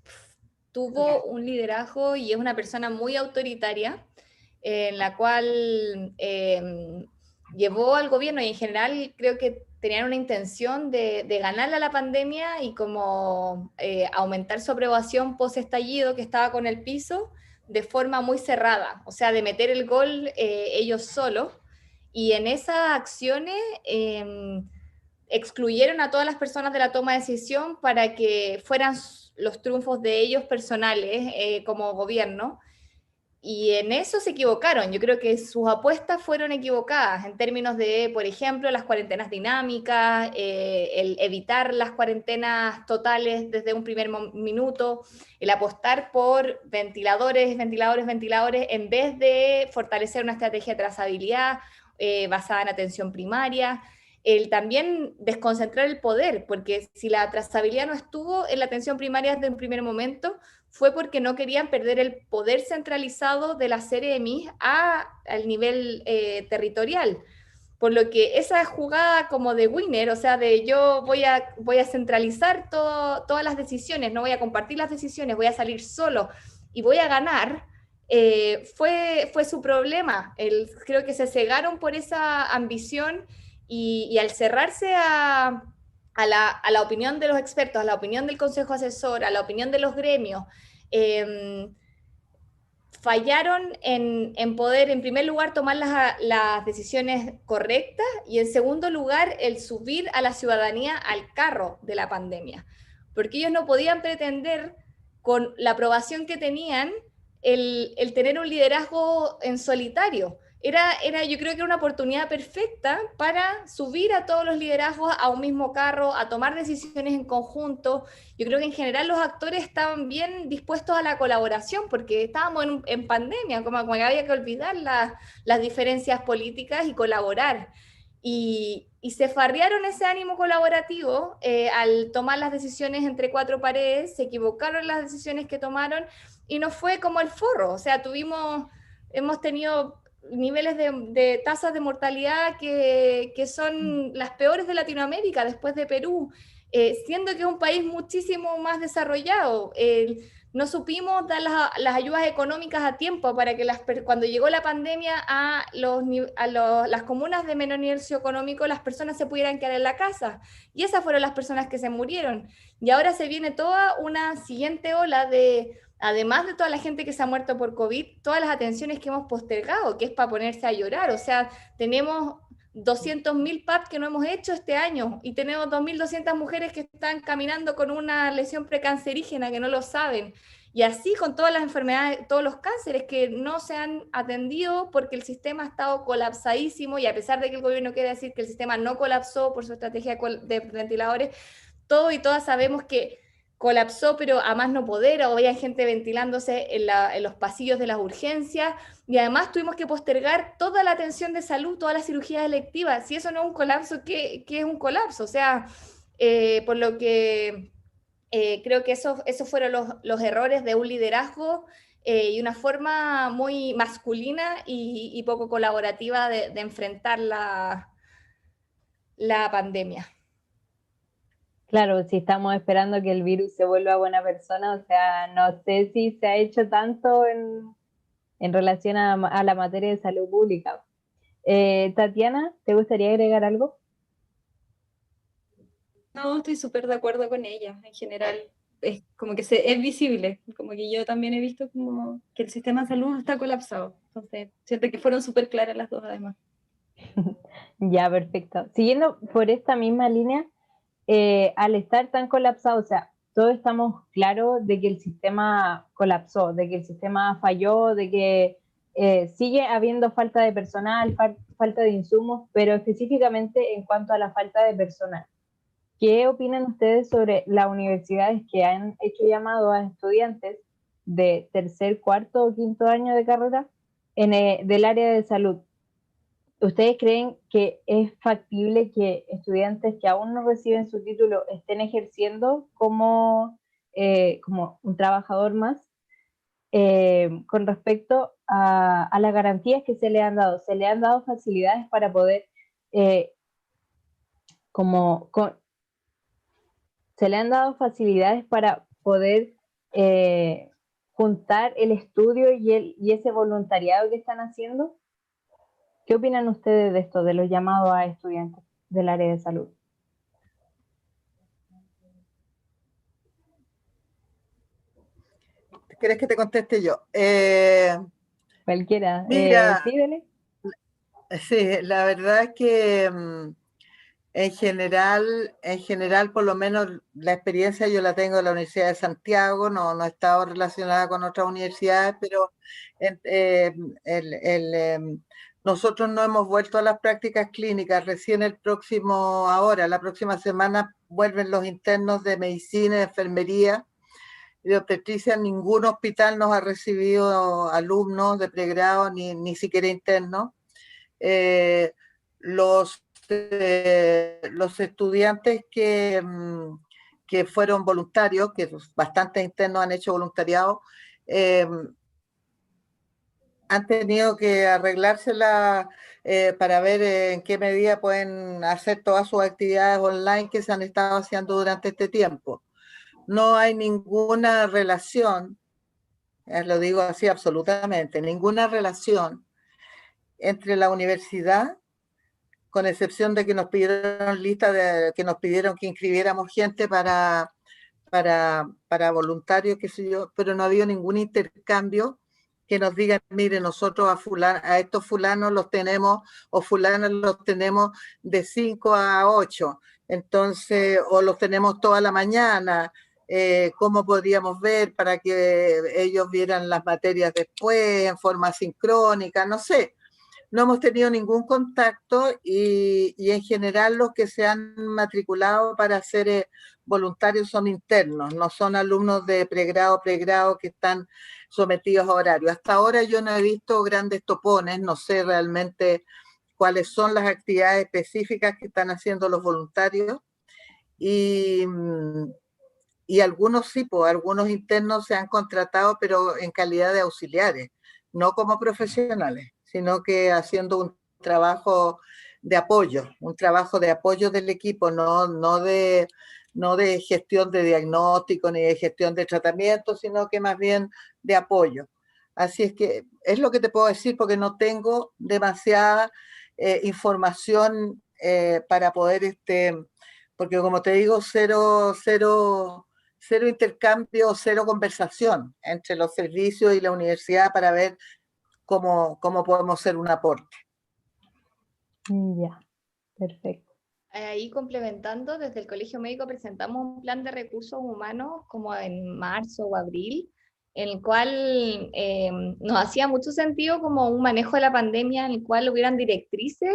tuvo un liderazgo y es una persona muy autoritaria, en la cual llevó al gobierno y en general creo que tenían una intención de ganarle a la pandemia y como aumentar su aprobación post-estallido que estaba con el piso de forma muy cerrada, o sea, de meter el gol ellos solos. Y en esas acciones excluyeron a todas las personas de la toma de decisión para que fueran los triunfos de ellos personales como gobierno. Y en eso se equivocaron. Yo creo que sus apuestas fueron equivocadas en términos de, por ejemplo, las cuarentenas dinámicas, el evitar las cuarentenas totales desde un primer minuto, el apostar por ventiladores, en vez de fortalecer una estrategia de trazabilidad basada en atención primaria. El también desconcentrar el poder, porque si la trazabilidad no estuvo en la atención primaria desde un primer momento, fue porque no querían perder el poder centralizado de la CEREMI al nivel territorial. Por lo que esa jugada como de winner, o sea, de yo voy a centralizar todas las decisiones, no voy a compartir las decisiones, voy a salir solo y voy a ganar, fue su problema. Creo que se cegaron por esa ambición y al cerrarse a la opinión de los expertos, a la opinión del consejo asesor, a la opinión de los gremios, fallaron en poder, en primer lugar, tomar las decisiones correctas y, en segundo lugar, el subir a la ciudadanía al carro de la pandemia. Porque ellos no podían pretender, con la aprobación que tenían, el tener un liderazgo en solitario. Yo creo que era una oportunidad perfecta para subir a todos los liderazgos a un mismo carro, a tomar decisiones en conjunto. Yo creo que en general los actores estaban bien dispuestos a la colaboración porque estábamos en pandemia, como que había que olvidar las diferencias políticas y colaborar. Y se farrearon ese ánimo colaborativo al tomar las decisiones entre cuatro paredes, se equivocaron en las decisiones que tomaron y no fue como el forro. O sea, hemos tenido niveles de tasas de mortalidad que son las peores de Latinoamérica después de Perú, siendo que es un país muchísimo más desarrollado. No supimos dar las ayudas económicas a tiempo para que cuando llegó la pandemia a las comunas de menor nivel socioeconómico, las personas se pudieran quedar en la casa. Y esas fueron las personas que se murieron. Y ahora se viene toda una siguiente ola además de toda la gente que se ha muerto por COVID, todas las atenciones que hemos postergado, que es para ponerse a llorar. O sea, tenemos 200.000 PAP que no hemos hecho este año y tenemos 2.200 mujeres que están caminando con una lesión precancerígena que no lo saben. Y así con todas las enfermedades, todos los cánceres que no se han atendido porque el sistema ha estado colapsadísimo, y a pesar de que el gobierno quiere decir que el sistema no colapsó por su estrategia de ventiladores, todos y todas sabemos que colapsó, pero a más no poder, o había gente ventilándose en los pasillos de las urgencias, y además tuvimos que postergar toda la atención de salud, todas las cirugías electivas. Si eso no es un colapso, ¿qué es un colapso? O sea, por lo que creo que esos fueron los errores de un liderazgo y una forma muy masculina y poco colaborativa de enfrentar la pandemia. Claro, si estamos esperando que el virus se vuelva buena persona, o sea, no sé si se ha hecho tanto en relación a la materia de salud pública. Tatiana, ¿te gustaría agregar algo? No, estoy súper de acuerdo con ella. En general, es como que es visible. Como que yo también he visto como que el sistema de salud está colapsado. Entonces, siento que fueron súper claras las dos además. Ya, perfecto. Siguiendo por esta misma línea, al estar tan colapsado, o sea, todos estamos claros de que el sistema colapsó, de que el sistema falló, de que sigue habiendo falta de personal, falta de insumos, pero específicamente en cuanto a la falta de personal. ¿Qué opinan ustedes sobre las universidades que han hecho llamado a estudiantes de tercer, cuarto o quinto año de carrera del área de salud? ¿Ustedes creen que es factible que estudiantes que aún no reciben su título estén ejerciendo como un trabajador más? Con respecto a las garantías que se le han dado, ¿se le han dado facilidades para poder se le han dado facilidades para poder juntar el estudio y ese voluntariado que están haciendo? ¿Qué opinan ustedes de esto, de los llamados a estudiantes del área de salud? ¿Quieres que te conteste yo? Cualquiera. Mira, Sí, dale. sí, la verdad es que en general, por lo menos la experiencia yo la tengo en la Universidad de Santiago, no he estado relacionada con otras universidades, pero nosotros no hemos vuelto a las prácticas clínicas. Recién la próxima semana vuelven los internos de medicina, de enfermería y de obstetricia. Ningún hospital nos ha recibido alumnos de pregrado, ni siquiera internos. Los estudiantes que fueron voluntarios, que bastantes internos han hecho voluntariado, han tenido que arreglársela para ver en qué medida pueden hacer todas sus actividades online que se han estado haciendo durante este tiempo. No hay ninguna relación, lo digo así absolutamente, ninguna relación entre la universidad, con excepción de que nos pidieron que nos pidieron que inscribiéramos gente para voluntarios, qué sé yo, pero no ha habido ningún intercambio que nos digan, mire, nosotros a estos fulanos los tenemos, o fulanos los tenemos de 5 a 8, entonces, o los tenemos toda la mañana, ¿cómo podríamos ver para que ellos vieran las materias después, en forma sincrónica? No sé. No hemos tenido ningún contacto y en general los que se han matriculado para ser voluntarios son internos, no son alumnos de pregrado que están sometidos a horario. Hasta ahora yo no he visto grandes topones, no sé realmente cuáles son las actividades específicas que están haciendo los voluntarios y algunos sí, pues algunos internos se han contratado, pero en calidad de auxiliares, no como profesionales, sino que haciendo un trabajo de apoyo del equipo, no de gestión de diagnóstico ni de gestión de tratamiento, sino que más bien de apoyo. Así es que es lo que te puedo decir, porque no tengo demasiada información para poder, porque como te digo, cero intercambio, cero conversación entre los servicios y la universidad para ver cómo podemos hacer un aporte. Ya, perfecto. Ahí complementando, desde el Colegio Médico presentamos un plan de recursos humanos como en marzo o abril, en el cual nos hacía mucho sentido como un manejo de la pandemia, en el cual hubieran directrices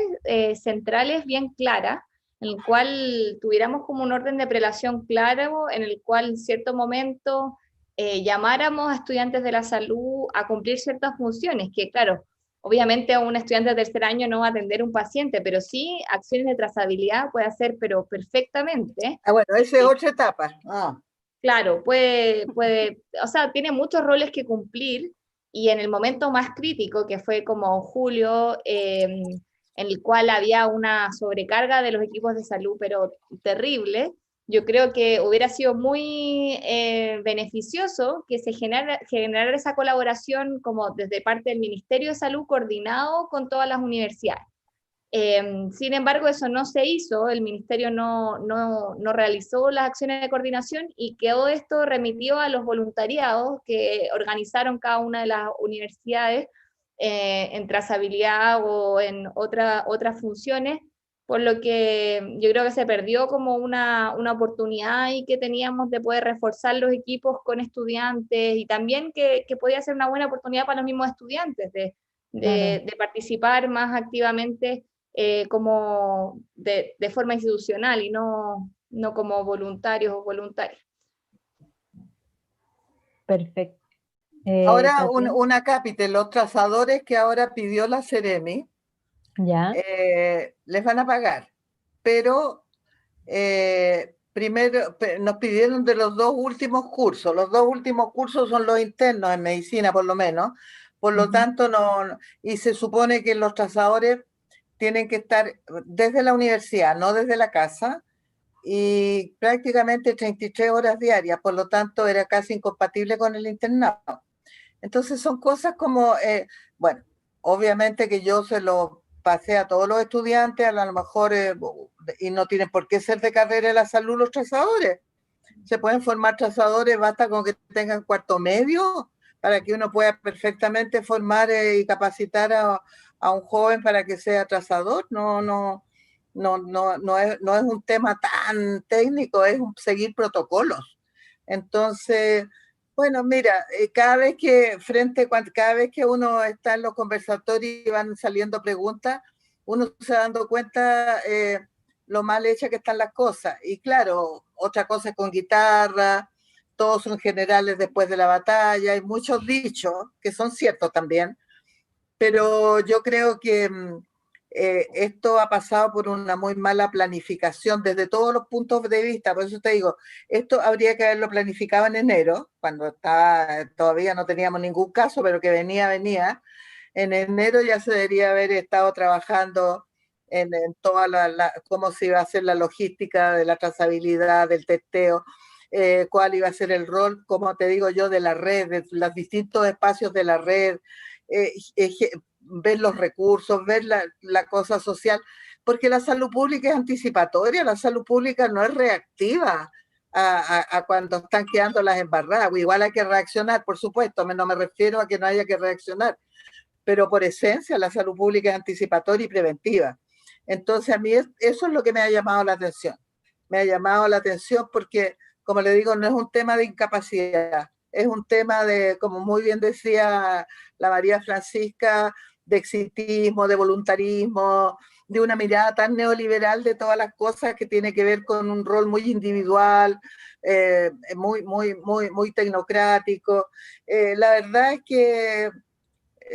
centrales bien claras, en el cual tuviéramos como un orden de prelación claro, en el cual en cierto momento llamáramos a estudiantes de la salud a cumplir ciertas funciones, que claro, obviamente un estudiante de tercer año no va a atender un paciente, pero sí acciones de trazabilidad puede hacer, pero perfectamente. Ah, bueno, esa es otra etapa. Ah, Claro, o sea, tiene muchos roles que cumplir y en el momento más crítico, que fue como julio, en el cual había una sobrecarga de los equipos de salud, pero terrible, yo creo que hubiera sido muy beneficioso que se generara esa colaboración como desde parte del Ministerio de Salud coordinado con todas las universidades. Sin embargo, eso no se hizo, el ministerio no realizó las acciones de coordinación y quedó esto remitido a los voluntariados que organizaron cada una de las universidades en trazabilidad o en otras funciones, por lo que yo creo que se perdió como una oportunidad y que teníamos de poder reforzar los equipos con estudiantes y también que podía ser una buena oportunidad para los mismos estudiantes Claro. de participar más activamente como de forma institucional y no como voluntarios o voluntarias. Perfecto. ahora Tatiana, una cápita, los trazadores que ahora pidió la Ceremi, ya. les van a pagar, pero primero nos pidieron de los dos últimos cursos. Los dos últimos cursos son los internos en medicina, por lo menos. Por lo Ujú. tanto, y se supone que los trazadores tienen que estar desde la universidad, no desde la casa, y prácticamente 33 horas diarias, por lo tanto era casi incompatible con el internado. Entonces son cosas como, bueno, obviamente que yo se lo pasé a todos los estudiantes, a lo mejor, y no tienen por qué ser de carrera de la salud los trazadores. Se pueden formar trazadores, basta con que tengan cuarto medio para que uno pueda perfectamente formar y capacitar a un joven para que sea trazador. No es un tema tan técnico, es seguir protocolos. Entonces, bueno, mira, cada vez que uno está en los conversatorios y van saliendo preguntas, uno se va dando cuenta lo mal hechas que están las cosas. Y claro, otra cosa es con guitarra, todos son generales después de la batalla, hay muchos dichos que son ciertos también, pero yo creo que esto ha pasado por una muy mala planificación desde todos los puntos de vista. Por eso te digo, esto habría que haberlo planificado en enero, cuando todavía no teníamos ningún caso, pero que venía. En enero ya se debería haber estado trabajando en toda cómo se iba a hacer la logística de la trazabilidad, del testeo, cuál iba a ser el rol, como te digo yo, de la red, de los distintos espacios de la red, eh, ver los recursos, ver la cosa social, porque la salud pública es anticipatoria, la salud pública no es reactiva a cuando están quedando las embarradas. Igual hay que reaccionar, por supuesto, no me refiero a que no haya que reaccionar, pero por esencia la salud pública es anticipatoria y preventiva. Entonces a mí eso es lo que me ha llamado la atención. Me ha llamado la atención porque, como le digo, no es un tema de incapacidad, es un tema de, como muy bien decía la María Francisca, de exitismo, de voluntarismo, de una mirada tan neoliberal de todas las cosas que tiene que ver con un rol muy individual, muy tecnocrático. La verdad es que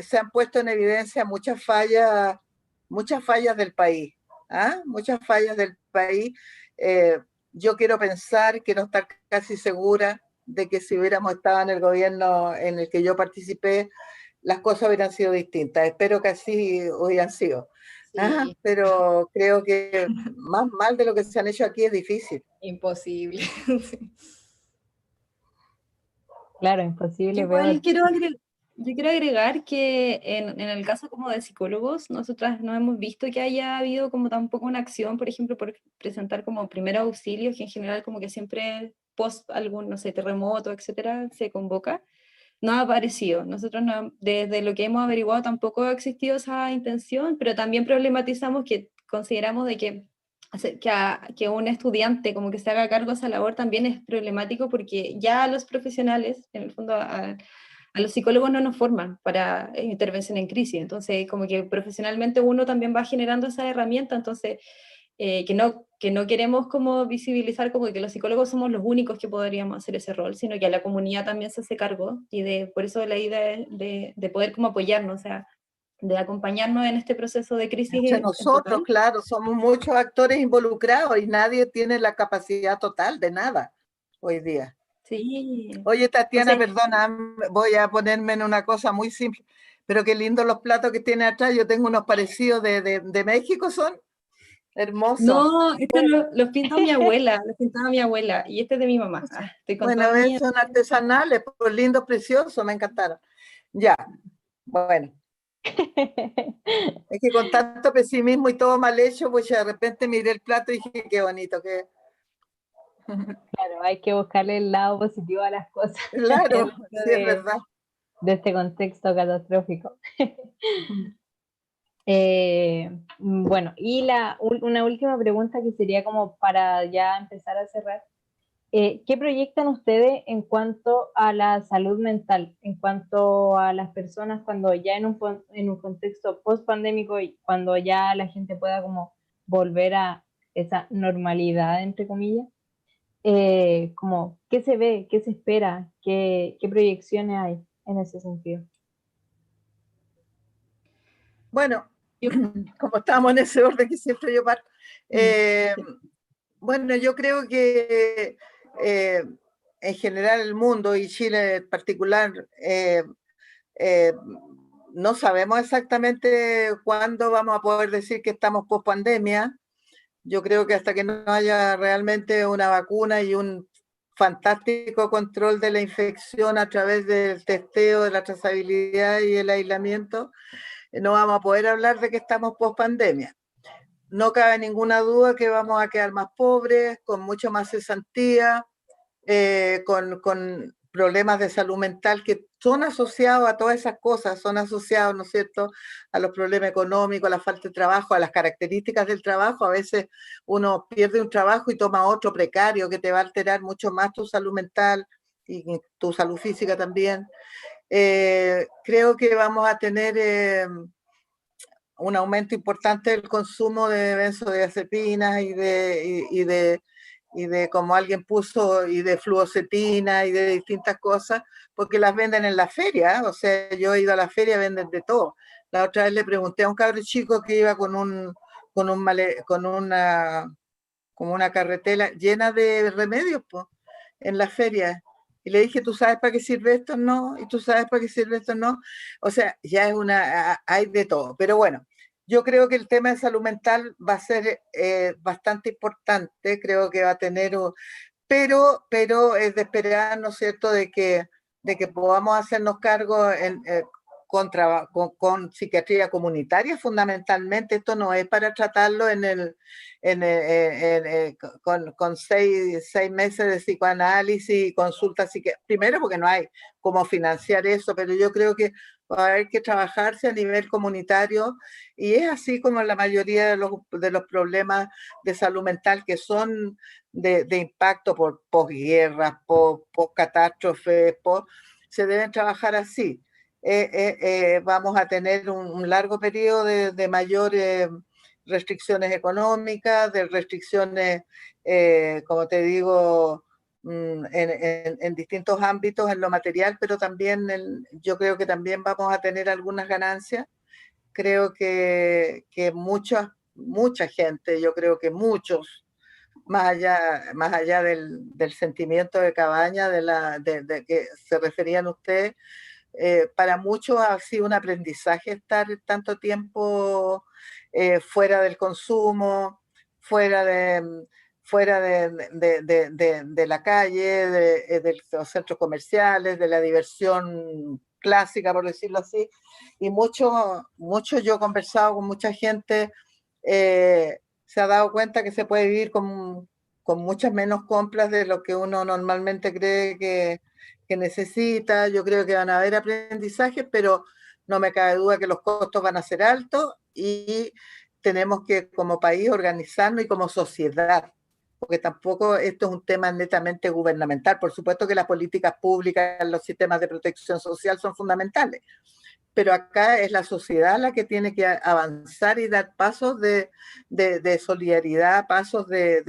se han puesto en evidencia muchas fallas del país, ¿ah? Muchas fallas del país. Eh, yo quiero estar casi segura de que si hubiéramos estado en el gobierno en el que yo participé, las cosas hubieran sido distintas. Espero que así hubieran sido. Sí, Pero creo que más mal de lo que se han hecho aquí es difícil. imposible. Claro, imposible, Igual peor. yo quiero agregar que en el caso como de psicólogos, nosotras no hemos visto que haya habido como tampoco una acción, por ejemplo, por presentar como primeros auxilios, que en general como que siempre post algún, no sé, terremoto, etcétera, se convoca. no ha aparecido. Nosotros no, desde lo que hemos averiguado tampoco ha existido esa intención, pero también problematizamos que consideramos de que un estudiante como que se haga cargo de esa labor también es problemático porque ya los profesionales, en el fondo a los psicólogos no nos forman para intervención en crisis, entonces como que profesionalmente uno también va generando esa herramienta, entonces que no queremos como visibilizar como que los psicólogos somos los únicos que podríamos hacer ese rol, sino que a la comunidad también se hace cargo, y por eso la idea es de poder como apoyarnos, o sea, de acompañarnos en este proceso de crisis Entre en nosotros, total. claro, somos muchos actores involucrados y nadie tiene la capacidad total de nada hoy día. Sí. Oye, Tatiana, Entonces, perdona, voy a ponerme en una cosa muy simple, pero qué lindos los platos que tiene atrás. Yo tengo unos parecidos de México, son hermosos. no, esto los pintó mi abuela, los pintaba mi abuela, y este es de mi mamá. Estoy con Bueno, toda mi... son artesanales, pues lindos, preciosos, me encantaron. Ya, bueno, es que con tanto pesimismo y todo mal hecho, pues de repente miré el plato y dije, qué bonito, que Claro, hay que buscarle el lado positivo a las cosas claro, dentro sí es verdad. de este contexto catastrófico. Bueno, y una última pregunta que sería como para ya empezar a cerrar. ¿Qué proyectan ustedes en cuanto a la salud mental, en cuanto a las personas cuando ya en un contexto post-pandémico y cuando ya la gente pueda como volver a esa normalidad, entre comillas? Como, ¿qué se ve, qué se espera, qué proyecciones hay en ese sentido? Bueno, Yo- como estábamos en ese orden que siempre yo parto, Mm. bueno, yo creo que eh, en general el mundo y Chile en particular, eh, no sabemos exactamente cuándo vamos a poder decir que estamos post pandemia. Yo creo que hasta que no haya realmente una vacuna y un fantástico control de la infección a través del testeo, de la trazabilidad y el aislamiento, no vamos a poder hablar de que estamos post pandemia. No cabe ninguna duda que vamos a quedar más pobres, con mucho más cesantía, con problemas de salud mental que son asociados a todas esas cosas, son asociados, ¿no es cierto?, a los problemas económicos, a la falta de trabajo, a las características del trabajo. A veces uno pierde un trabajo y toma otro precario que te va a alterar mucho más tu salud mental y tu salud física también. Creo que vamos a tener un aumento importante del consumo de benzodiazepinas y de, como alguien puso, y de fluoxetina y de distintas cosas, porque las venden en la feria. O sea, yo he ido a la feria, venden de todo. La otra vez le pregunté a un cabro chico que iba como una carretela llena de remedios, pues, en la feria. Y le dije, ¿tú sabes para qué sirve esto? No. ¿Y tú sabes para qué sirve esto? No. O sea, ya hay de todo. Pero bueno, yo creo que el tema de salud mental va a ser bastante importante. Creo que va a tener, pero es de esperar, ¿no es cierto?, de que podamos hacernos cargo con psiquiatría comunitaria fundamentalmente. Esto no es para tratarlo con 6 meses de psicoanálisis y consultas primero porque no hay cómo financiar eso, pero yo creo que va a haber que trabajarse a nivel comunitario, y es así como la mayoría de los problemas de salud mental que son de impacto por posguerras, por catástrofes, se deben trabajar así. Vamos a tener un largo periodo de mayores restricciones económicas, de restricciones, como te digo, en distintos ámbitos, en lo material, pero también yo creo que también vamos a tener algunas ganancias. Creo que mucha gente, yo creo que muchos, más allá del sentimiento de cabaña, de que se referían ustedes, para muchos ha sido un aprendizaje estar tanto tiempo fuera del consumo, fuera de la calle, de los centros comerciales, de la diversión clásica, por decirlo así. Y yo he conversado con mucha gente, se ha dado cuenta que se puede vivir con muchas menos compras de lo que uno normalmente cree que necesita, yo creo que van a haber aprendizajes, pero no me cabe duda que los costos van a ser altos y tenemos que como país organizarnos y como sociedad, porque tampoco esto es un tema netamente gubernamental. Por supuesto que las políticas públicas, los sistemas de protección social son fundamentales, pero acá es la sociedad la que tiene que avanzar y dar pasos de solidaridad, pasos de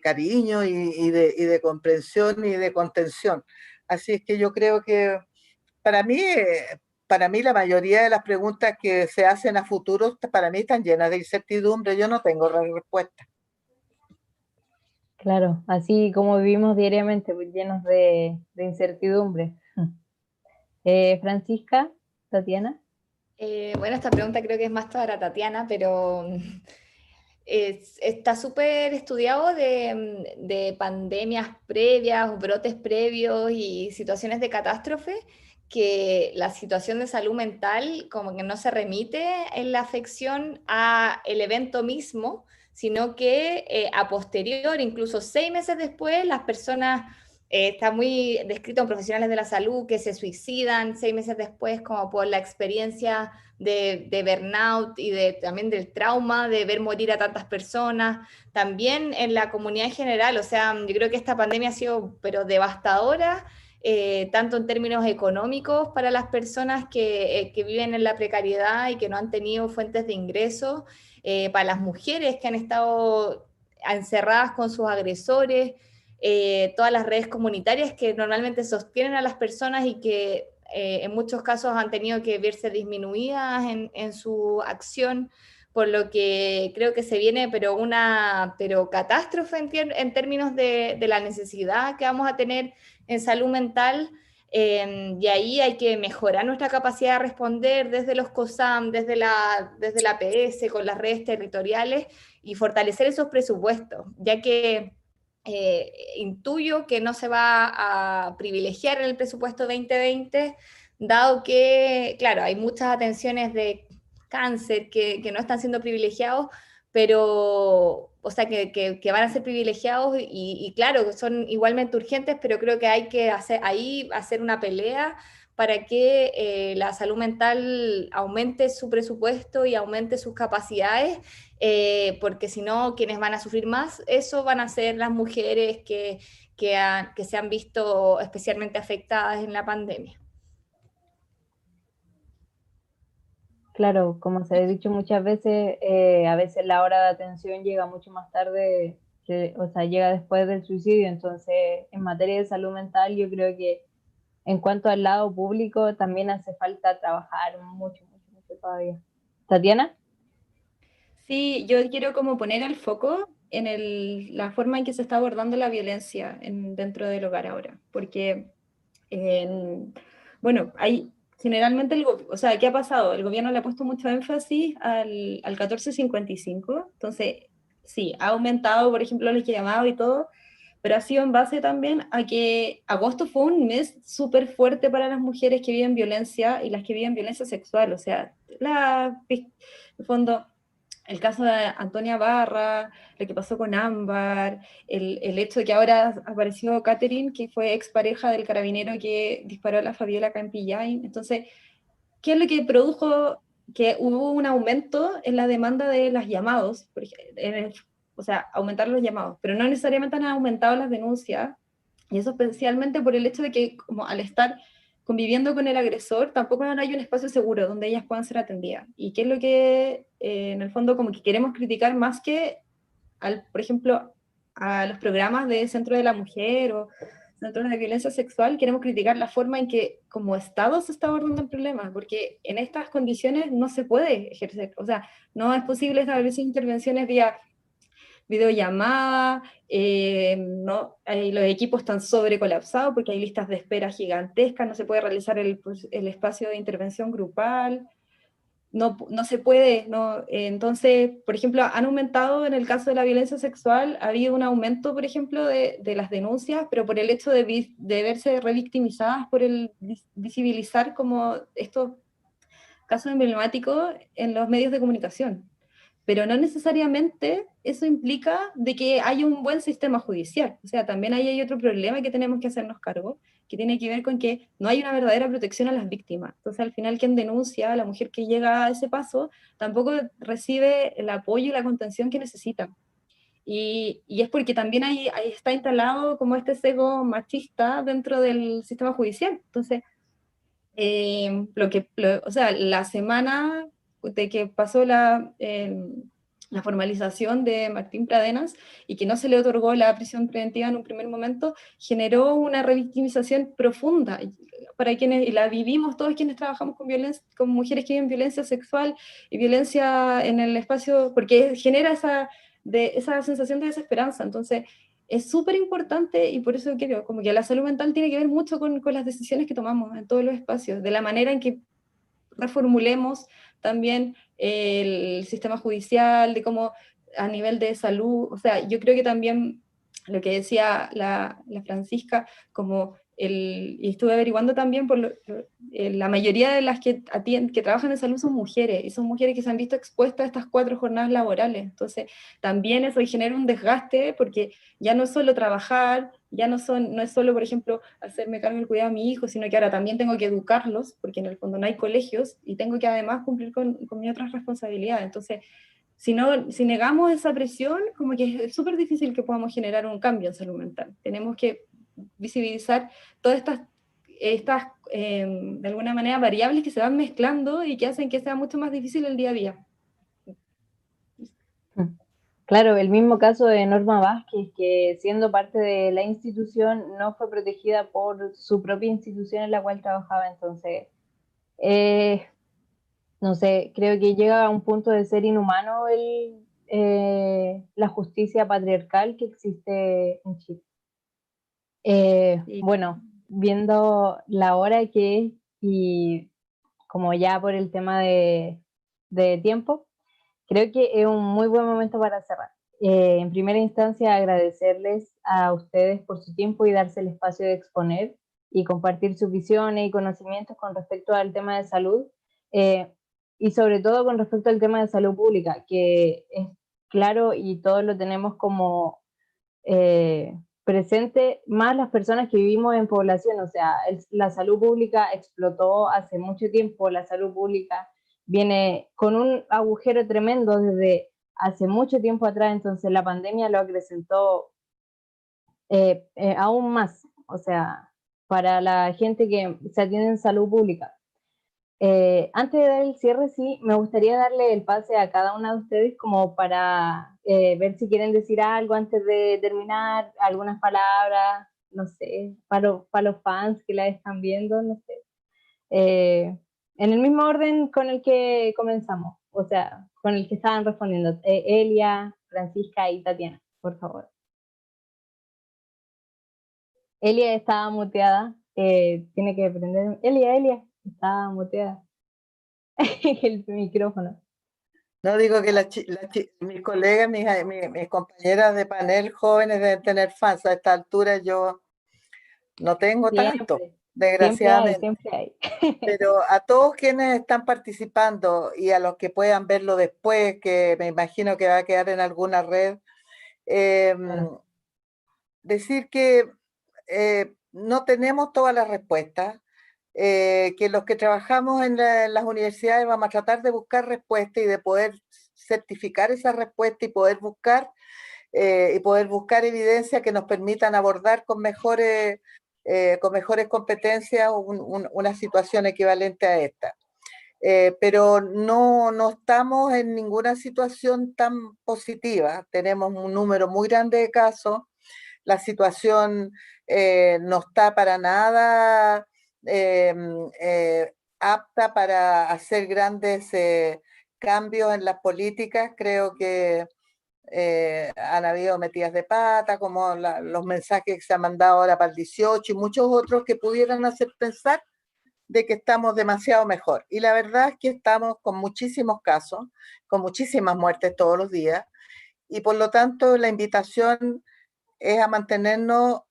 cariño y de comprensión y de contención. Así es que yo creo que para mí, para mí la mayoría de las preguntas que se hacen a futuro, para mí están llenas de incertidumbre. Yo no tengo respuesta. Claro, así como vivimos diariamente, pues, llenos de incertidumbre. Francisca, Tatiana. Bueno, esta pregunta creo que es más para Tatiana, pero está súper estudiado de pandemias previas, brotes previos y situaciones de catástrofe, que la situación de salud mental como que no se remite en la afección a el evento mismo, sino que a posterior, incluso 6 meses después, las personas, está muy descrito en profesionales de la salud que se suicidan 6 meses después como por la experiencia de burnout y también del trauma de ver morir a tantas personas, también en la comunidad en general. O sea, yo creo que esta pandemia ha sido pero devastadora, tanto en términos económicos para las personas que viven en la precariedad y que no han tenido fuentes de ingresos, para las mujeres que han estado encerradas con sus agresores, todas las redes comunitarias que normalmente sostienen a las personas y que en muchos casos han tenido que verse disminuidas en su acción, por lo que creo que se viene pero catástrofe en términos de la necesidad que vamos a tener en salud mental, y ahí hay que mejorar nuestra capacidad de responder desde los COSAM, desde la PS, con las redes territoriales, y fortalecer esos presupuestos, ya que intuyo que no se va a privilegiar en el presupuesto 2020, dado que, claro, hay muchas atenciones de cáncer que no están siendo privilegiados, pero, o sea, que van a ser privilegiados y claro, son igualmente urgentes, pero creo que hay que hacer una pelea para que la salud mental aumente su presupuesto y aumente sus capacidades, porque si no, quienes van a sufrir más, eso van a ser las mujeres que se han visto especialmente afectadas en la pandemia. Claro, como se ha dicho muchas veces, a veces la hora de atención llega mucho más tarde, o sea, llega después del suicidio. Entonces, en materia de salud mental, yo creo que en cuanto al lado público, también hace falta trabajar mucho, mucho, mucho todavía. Tatiana. Sí, yo quiero como poner el foco en la forma en que se está abordando la violencia dentro del hogar ahora, porque, bueno, hay generalmente, o sea, ¿qué ha pasado? El gobierno le ha puesto mucho énfasis al 1455, entonces, sí, ha aumentado, por ejemplo, los llamados y todo, pero ha sido en base también a que agosto fue un mes súper fuerte para las mujeres que viven violencia y las que viven violencia sexual, o sea, en el fondo el caso de Antonia Barra, lo que pasó con Ámbar, el hecho de que ahora apareció Catherine, que fue expareja del carabinero que disparó a la Fabiola Campillay. Entonces, ¿qué es lo que produjo que hubo un aumento en la demanda de los llamados? O sea, aumentaron los llamados, pero no necesariamente han aumentado las denuncias, y eso especialmente por el hecho de que como al estar conviviendo con el agresor, tampoco hay un espacio seguro donde ellas puedan ser atendidas. Y qué es lo que, en el fondo, como que queremos criticar más que, por ejemplo, a los programas de Centro de la Mujer o Centros de Violencia Sexual, queremos criticar la forma en que como Estado se está abordando el problema, porque en estas condiciones no se puede ejercer, o sea, no es posible establecer intervenciones vía videollamada, no, los equipos están sobrecolapsados porque hay listas de espera gigantescas, no se puede realizar el espacio de intervención grupal, no se puede, no, entonces, por ejemplo, han aumentado en el caso de la violencia sexual, ha habido un aumento, por ejemplo, de las denuncias, pero por el hecho de verse revictimizadas, por el visibilizar como estos casos emblemáticos en los medios de comunicación. pero no necesariamente eso implica de que haya un buen sistema judicial. O sea, también ahí hay otro problema que tenemos que hacernos cargo, que tiene que ver con que no hay una verdadera protección a las víctimas. Entonces, al final, quien denuncia, la mujer que llega a ese paso, tampoco recibe el apoyo y la contención que necesita. Y es porque también ahí está instalado como este sesgo machista dentro del sistema judicial. Entonces, o sea, la semana de que pasó la formalización de Martín Pradenas y que no se le otorgó la prisión preventiva en un primer momento, generó una revictimización profunda para quienes, y la vivimos todos quienes trabajamos con violencia, con mujeres que viven violencia sexual y violencia en el espacio, porque genera esa sensación de desesperanza. Entonces, es súper importante y por eso creo como que la salud mental tiene que ver mucho con las decisiones que tomamos en todos los espacios, de la manera en que reformulemos también el sistema judicial, de cómo a nivel de salud, o sea, yo creo que también lo que decía la Francisca, como y estuve averiguando también la mayoría de las que trabajan en salud son mujeres, y son mujeres que se han visto expuestas a estas 4 jornadas laborales. Entonces, también eso genera un desgaste, porque ya no es solo trabajar, no es solo, por ejemplo, hacerme cargo del cuidado de mi hijo, sino que ahora también tengo que educarlos, porque en el fondo no hay colegios, y tengo que además cumplir con mis otras responsabilidades. Entonces, si negamos esa presión, como que es súper difícil que podamos generar un cambio en salud mental. Tenemos que visibilizar todas de alguna manera, variables que se van mezclando y que hacen que sea mucho más difícil el día a día. Claro, el mismo caso de Norma Vázquez, que siendo parte de la institución no fue protegida por su propia institución en la cual trabajaba. Entonces, no sé, creo que llega a un punto de ser inhumano la justicia patriarcal que existe en Chile. Sí. Bueno, viendo la hora que es y como ya por el tema de tiempo, creo que es un muy buen momento para cerrar. En primera instancia, agradecerles a ustedes por su tiempo y darse el espacio de exponer y compartir sus visiones y conocimientos con respecto al tema de salud, eh, y sobre todo con respecto al tema de salud pública, que es claro y todos lo tenemos como presente, más las personas que vivimos en población. O sea, la salud pública explotó hace mucho tiempo, la salud pública viene con un agujero tremendo desde hace mucho tiempo atrás. Entonces la pandemia lo acrecentó aún más, o sea, para la gente que se atiende en salud pública. Antes de dar el cierre, sí, me gustaría darle el pase a cada una de ustedes como para ver si quieren decir algo antes de terminar, algunas palabras, no sé, para los fans que la están viendo, no sé. En el mismo orden con el que comenzamos, o sea, con el que estaban respondiendo, Elia, Francisca y Tatiana, por favor. Elia estaba muteada, tiene que prender. Elia, estaba muteada. El micrófono. No digo que mis colegas, mis compañeras de panel jóvenes deben tener fans. A esta altura yo no tengo tanto, desgraciadamente. Siempre hay. Pero a todos quienes están participando y a los que puedan verlo después, que me imagino que va a quedar en alguna red, Claro. decir que no tenemos todas las respuestas, que los que trabajamos en las universidades vamos a tratar de buscar respuestas y de poder certificar esa respuesta y poder buscar evidencia que nos permitan abordar con mejores competencias una situación equivalente a esta. Pero no estamos en ninguna situación tan positiva. Tenemos un número muy grande de casos. La situación no está para nada apta para hacer grandes cambios en las políticas. Creo que han habido metidas de pata, como los mensajes que se han mandado ahora para el 18 y muchos otros que pudieran hacer pensar de que estamos demasiado mejor. Y la verdad es que estamos con muchísimos casos, con muchísimas muertes todos los días, y por lo tanto la invitación es a mantenernos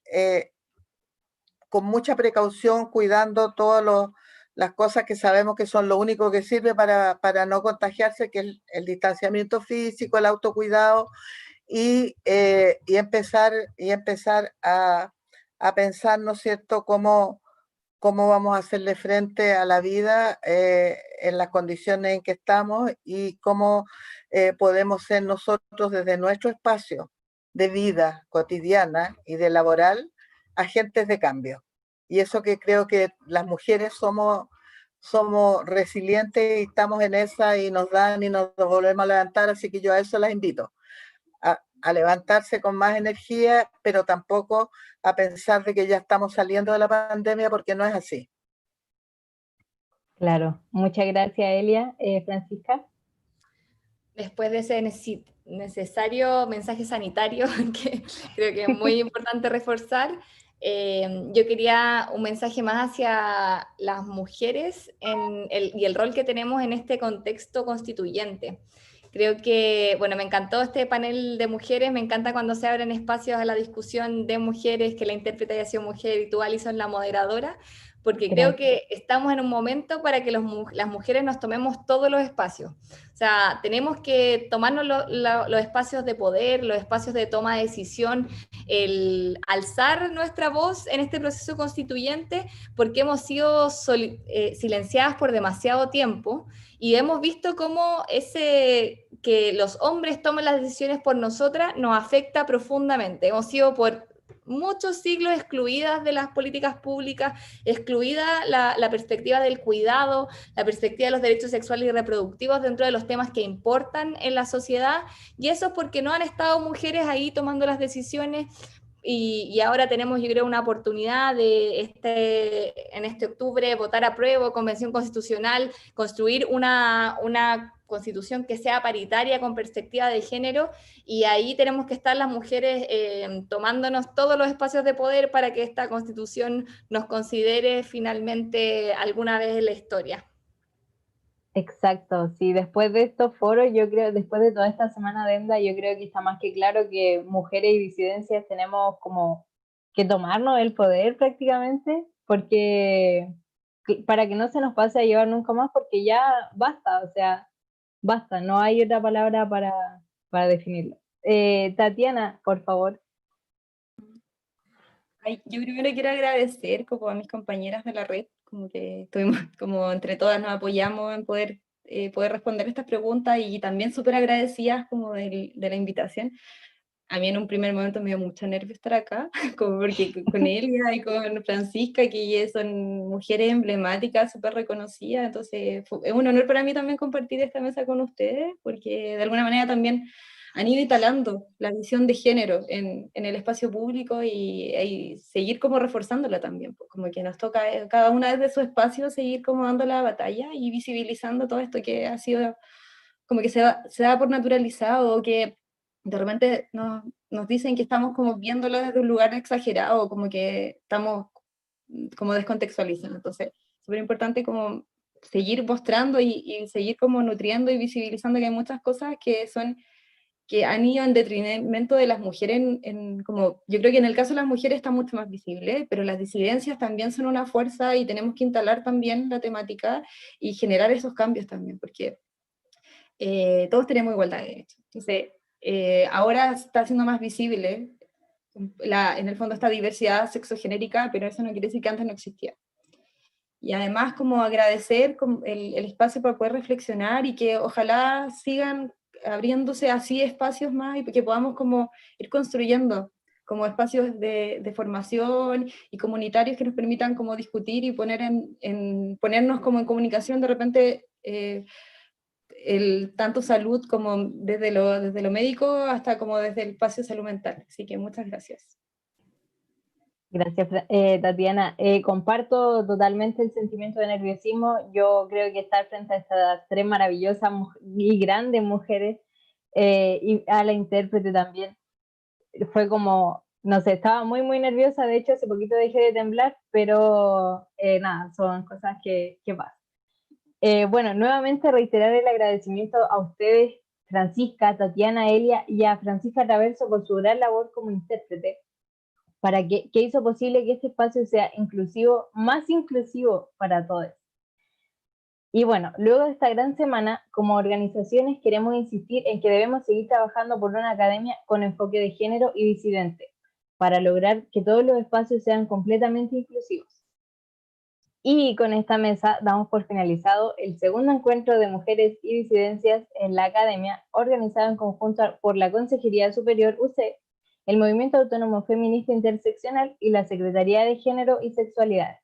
con mucha precaución, cuidando todos las cosas que sabemos que son lo único que sirve para no contagiarse, que es el distanciamiento físico, el autocuidado, y empezar a pensar, ¿no es cierto?, cómo vamos a hacerle frente a la vida en las condiciones en que estamos y cómo podemos ser nosotros desde nuestro espacio de vida cotidiana y de laboral agentes de cambio. Y eso que creo que las mujeres somos resilientes y estamos en esa y nos dan y nos volvemos a levantar, así que yo a eso las invito. A levantarse con más energía, pero tampoco a pensar de que ya estamos saliendo de la pandemia, porque no es así. Claro, muchas gracias, Elia. Francisca. Después de ese necesario mensaje sanitario, que creo que es muy importante reforzar, yo quería un mensaje más hacia las mujeres y el rol que tenemos en este contexto constituyente. Creo que, bueno, me encantó este panel de mujeres, me encanta cuando se abren espacios a la discusión de mujeres, que la intérprete haya sido mujer y tú, Alison, la moderadora, porque creo que estamos en un momento para que las mujeres nos tomemos todos los espacios. O sea, tenemos que tomarnos los espacios de poder, los espacios de toma de decisión, el alzar nuestra voz en este proceso constituyente, porque hemos sido silenciadas por demasiado tiempo y hemos visto cómo que los hombres tomen las decisiones por nosotras nos afecta profundamente. Hemos sido por muchos siglos excluidas de las políticas públicas, excluida la perspectiva del cuidado, la perspectiva de los derechos sexuales y reproductivos dentro de los temas que importan en la sociedad, y eso es porque no han estado mujeres ahí tomando las decisiones. Y ahora tenemos, yo creo, una oportunidad en este octubre, votar a prueba, convención constitucional, construir una constitución que sea paritaria con perspectiva de género, y ahí tenemos que estar las mujeres tomándonos todos los espacios de poder para que esta constitución nos considere finalmente alguna vez en la historia. Exacto, sí, después de estos foros, yo creo, después de toda esta semana de EMDA, yo creo que está más que claro que mujeres y disidencias tenemos como que tomarnos el poder prácticamente, porque para que no se nos pase a llevar nunca más, porque ya basta, o sea, basta, no hay otra palabra para definirlo. Tatiana, por favor. Ay, yo primero quiero agradecer como a mis compañeras de la red, como que estuvimos, como entre todas nos apoyamos en poder responder estas preguntas, y también súper agradecidas como de la invitación. A mí en un primer momento me dio mucho nervio estar acá, como porque con Elia y con Francisca, que son mujeres emblemáticas, súper reconocidas, entonces es un honor para mí también compartir esta mesa con ustedes, porque de alguna manera también han ido instalando la visión de género en el espacio público y seguir como reforzándola también, pues como que nos toca cada una desde su espacio seguir como dando la batalla y visibilizando todo esto que ha sido como que se da por naturalizado, que de repente nos dicen que estamos como viéndolo desde un lugar exagerado, como que estamos como descontextualizando. Entonces, súper importante como seguir mostrando y seguir como nutriendo y visibilizando que hay muchas cosas que han ido en detrimento de las mujeres, como, yo creo que en el caso de las mujeres está mucho más visible, pero las disidencias también son una fuerza y tenemos que instalar también la temática y generar esos cambios también, porque todos tenemos igualdad de derechos. Entonces, ahora está siendo más visible en el fondo esta diversidad sexogenérica, pero eso no quiere decir que antes no existía. Y además como agradecer el espacio para poder reflexionar y que ojalá sigan abriéndose así espacios más y que podamos como ir construyendo como espacios de formación y comunitarios que nos permitan como discutir y ponernos como en comunicación de repente tanto salud como desde lo médico hasta como desde el espacio de salud mental. Así que muchas gracias. Gracias, Tatiana. Comparto totalmente el sentimiento de nerviosismo. Yo creo que estar frente a estas tres maravillosas y grandes mujeres y a la intérprete también fue como, no sé, estaba muy, muy nerviosa. De hecho, hace poquito dejé de temblar, pero nada, son cosas que pasan. Bueno, nuevamente reiterar el agradecimiento a ustedes, Francisca, Tatiana, Elia y a Francisca Traverso por su gran labor como intérprete, que hizo posible que este espacio sea inclusivo, más inclusivo para todos. Y bueno, luego de esta gran semana, como organizaciones queremos insistir en que debemos seguir trabajando por una academia con enfoque de género y disidente, para lograr que todos los espacios sean completamente inclusivos. Y con esta mesa damos por finalizado el segundo encuentro de mujeres y disidencias en la academia, organizado en conjunto por la Consejería Superior UC, el Movimiento Autónomo Feminista Interseccional y la Secretaría de Género y Sexualidades.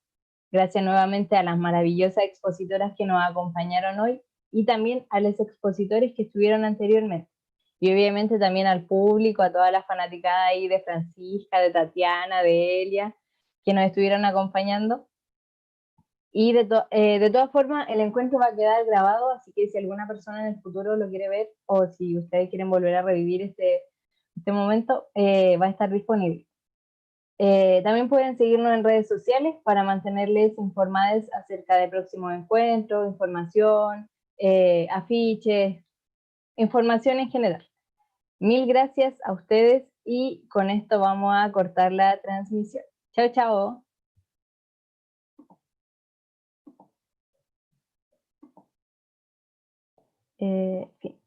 Gracias nuevamente a las maravillosas expositoras que nos acompañaron hoy y también a los expositores que estuvieron anteriormente. Y obviamente también al público, a todas las fanaticadas ahí de Francisca, de Tatiana, de Elia, que nos estuvieron acompañando. Y de todas formas, el encuentro va a quedar grabado, así que si alguna persona en el futuro lo quiere ver o si ustedes quieren volver a revivir este momento, va a estar disponible. También pueden seguirnos en redes sociales para mantenerles informados acerca de próximos encuentros, información, afiches, información en general. Mil gracias a ustedes y con esto vamos a cortar la transmisión. Chao, chao. Fin.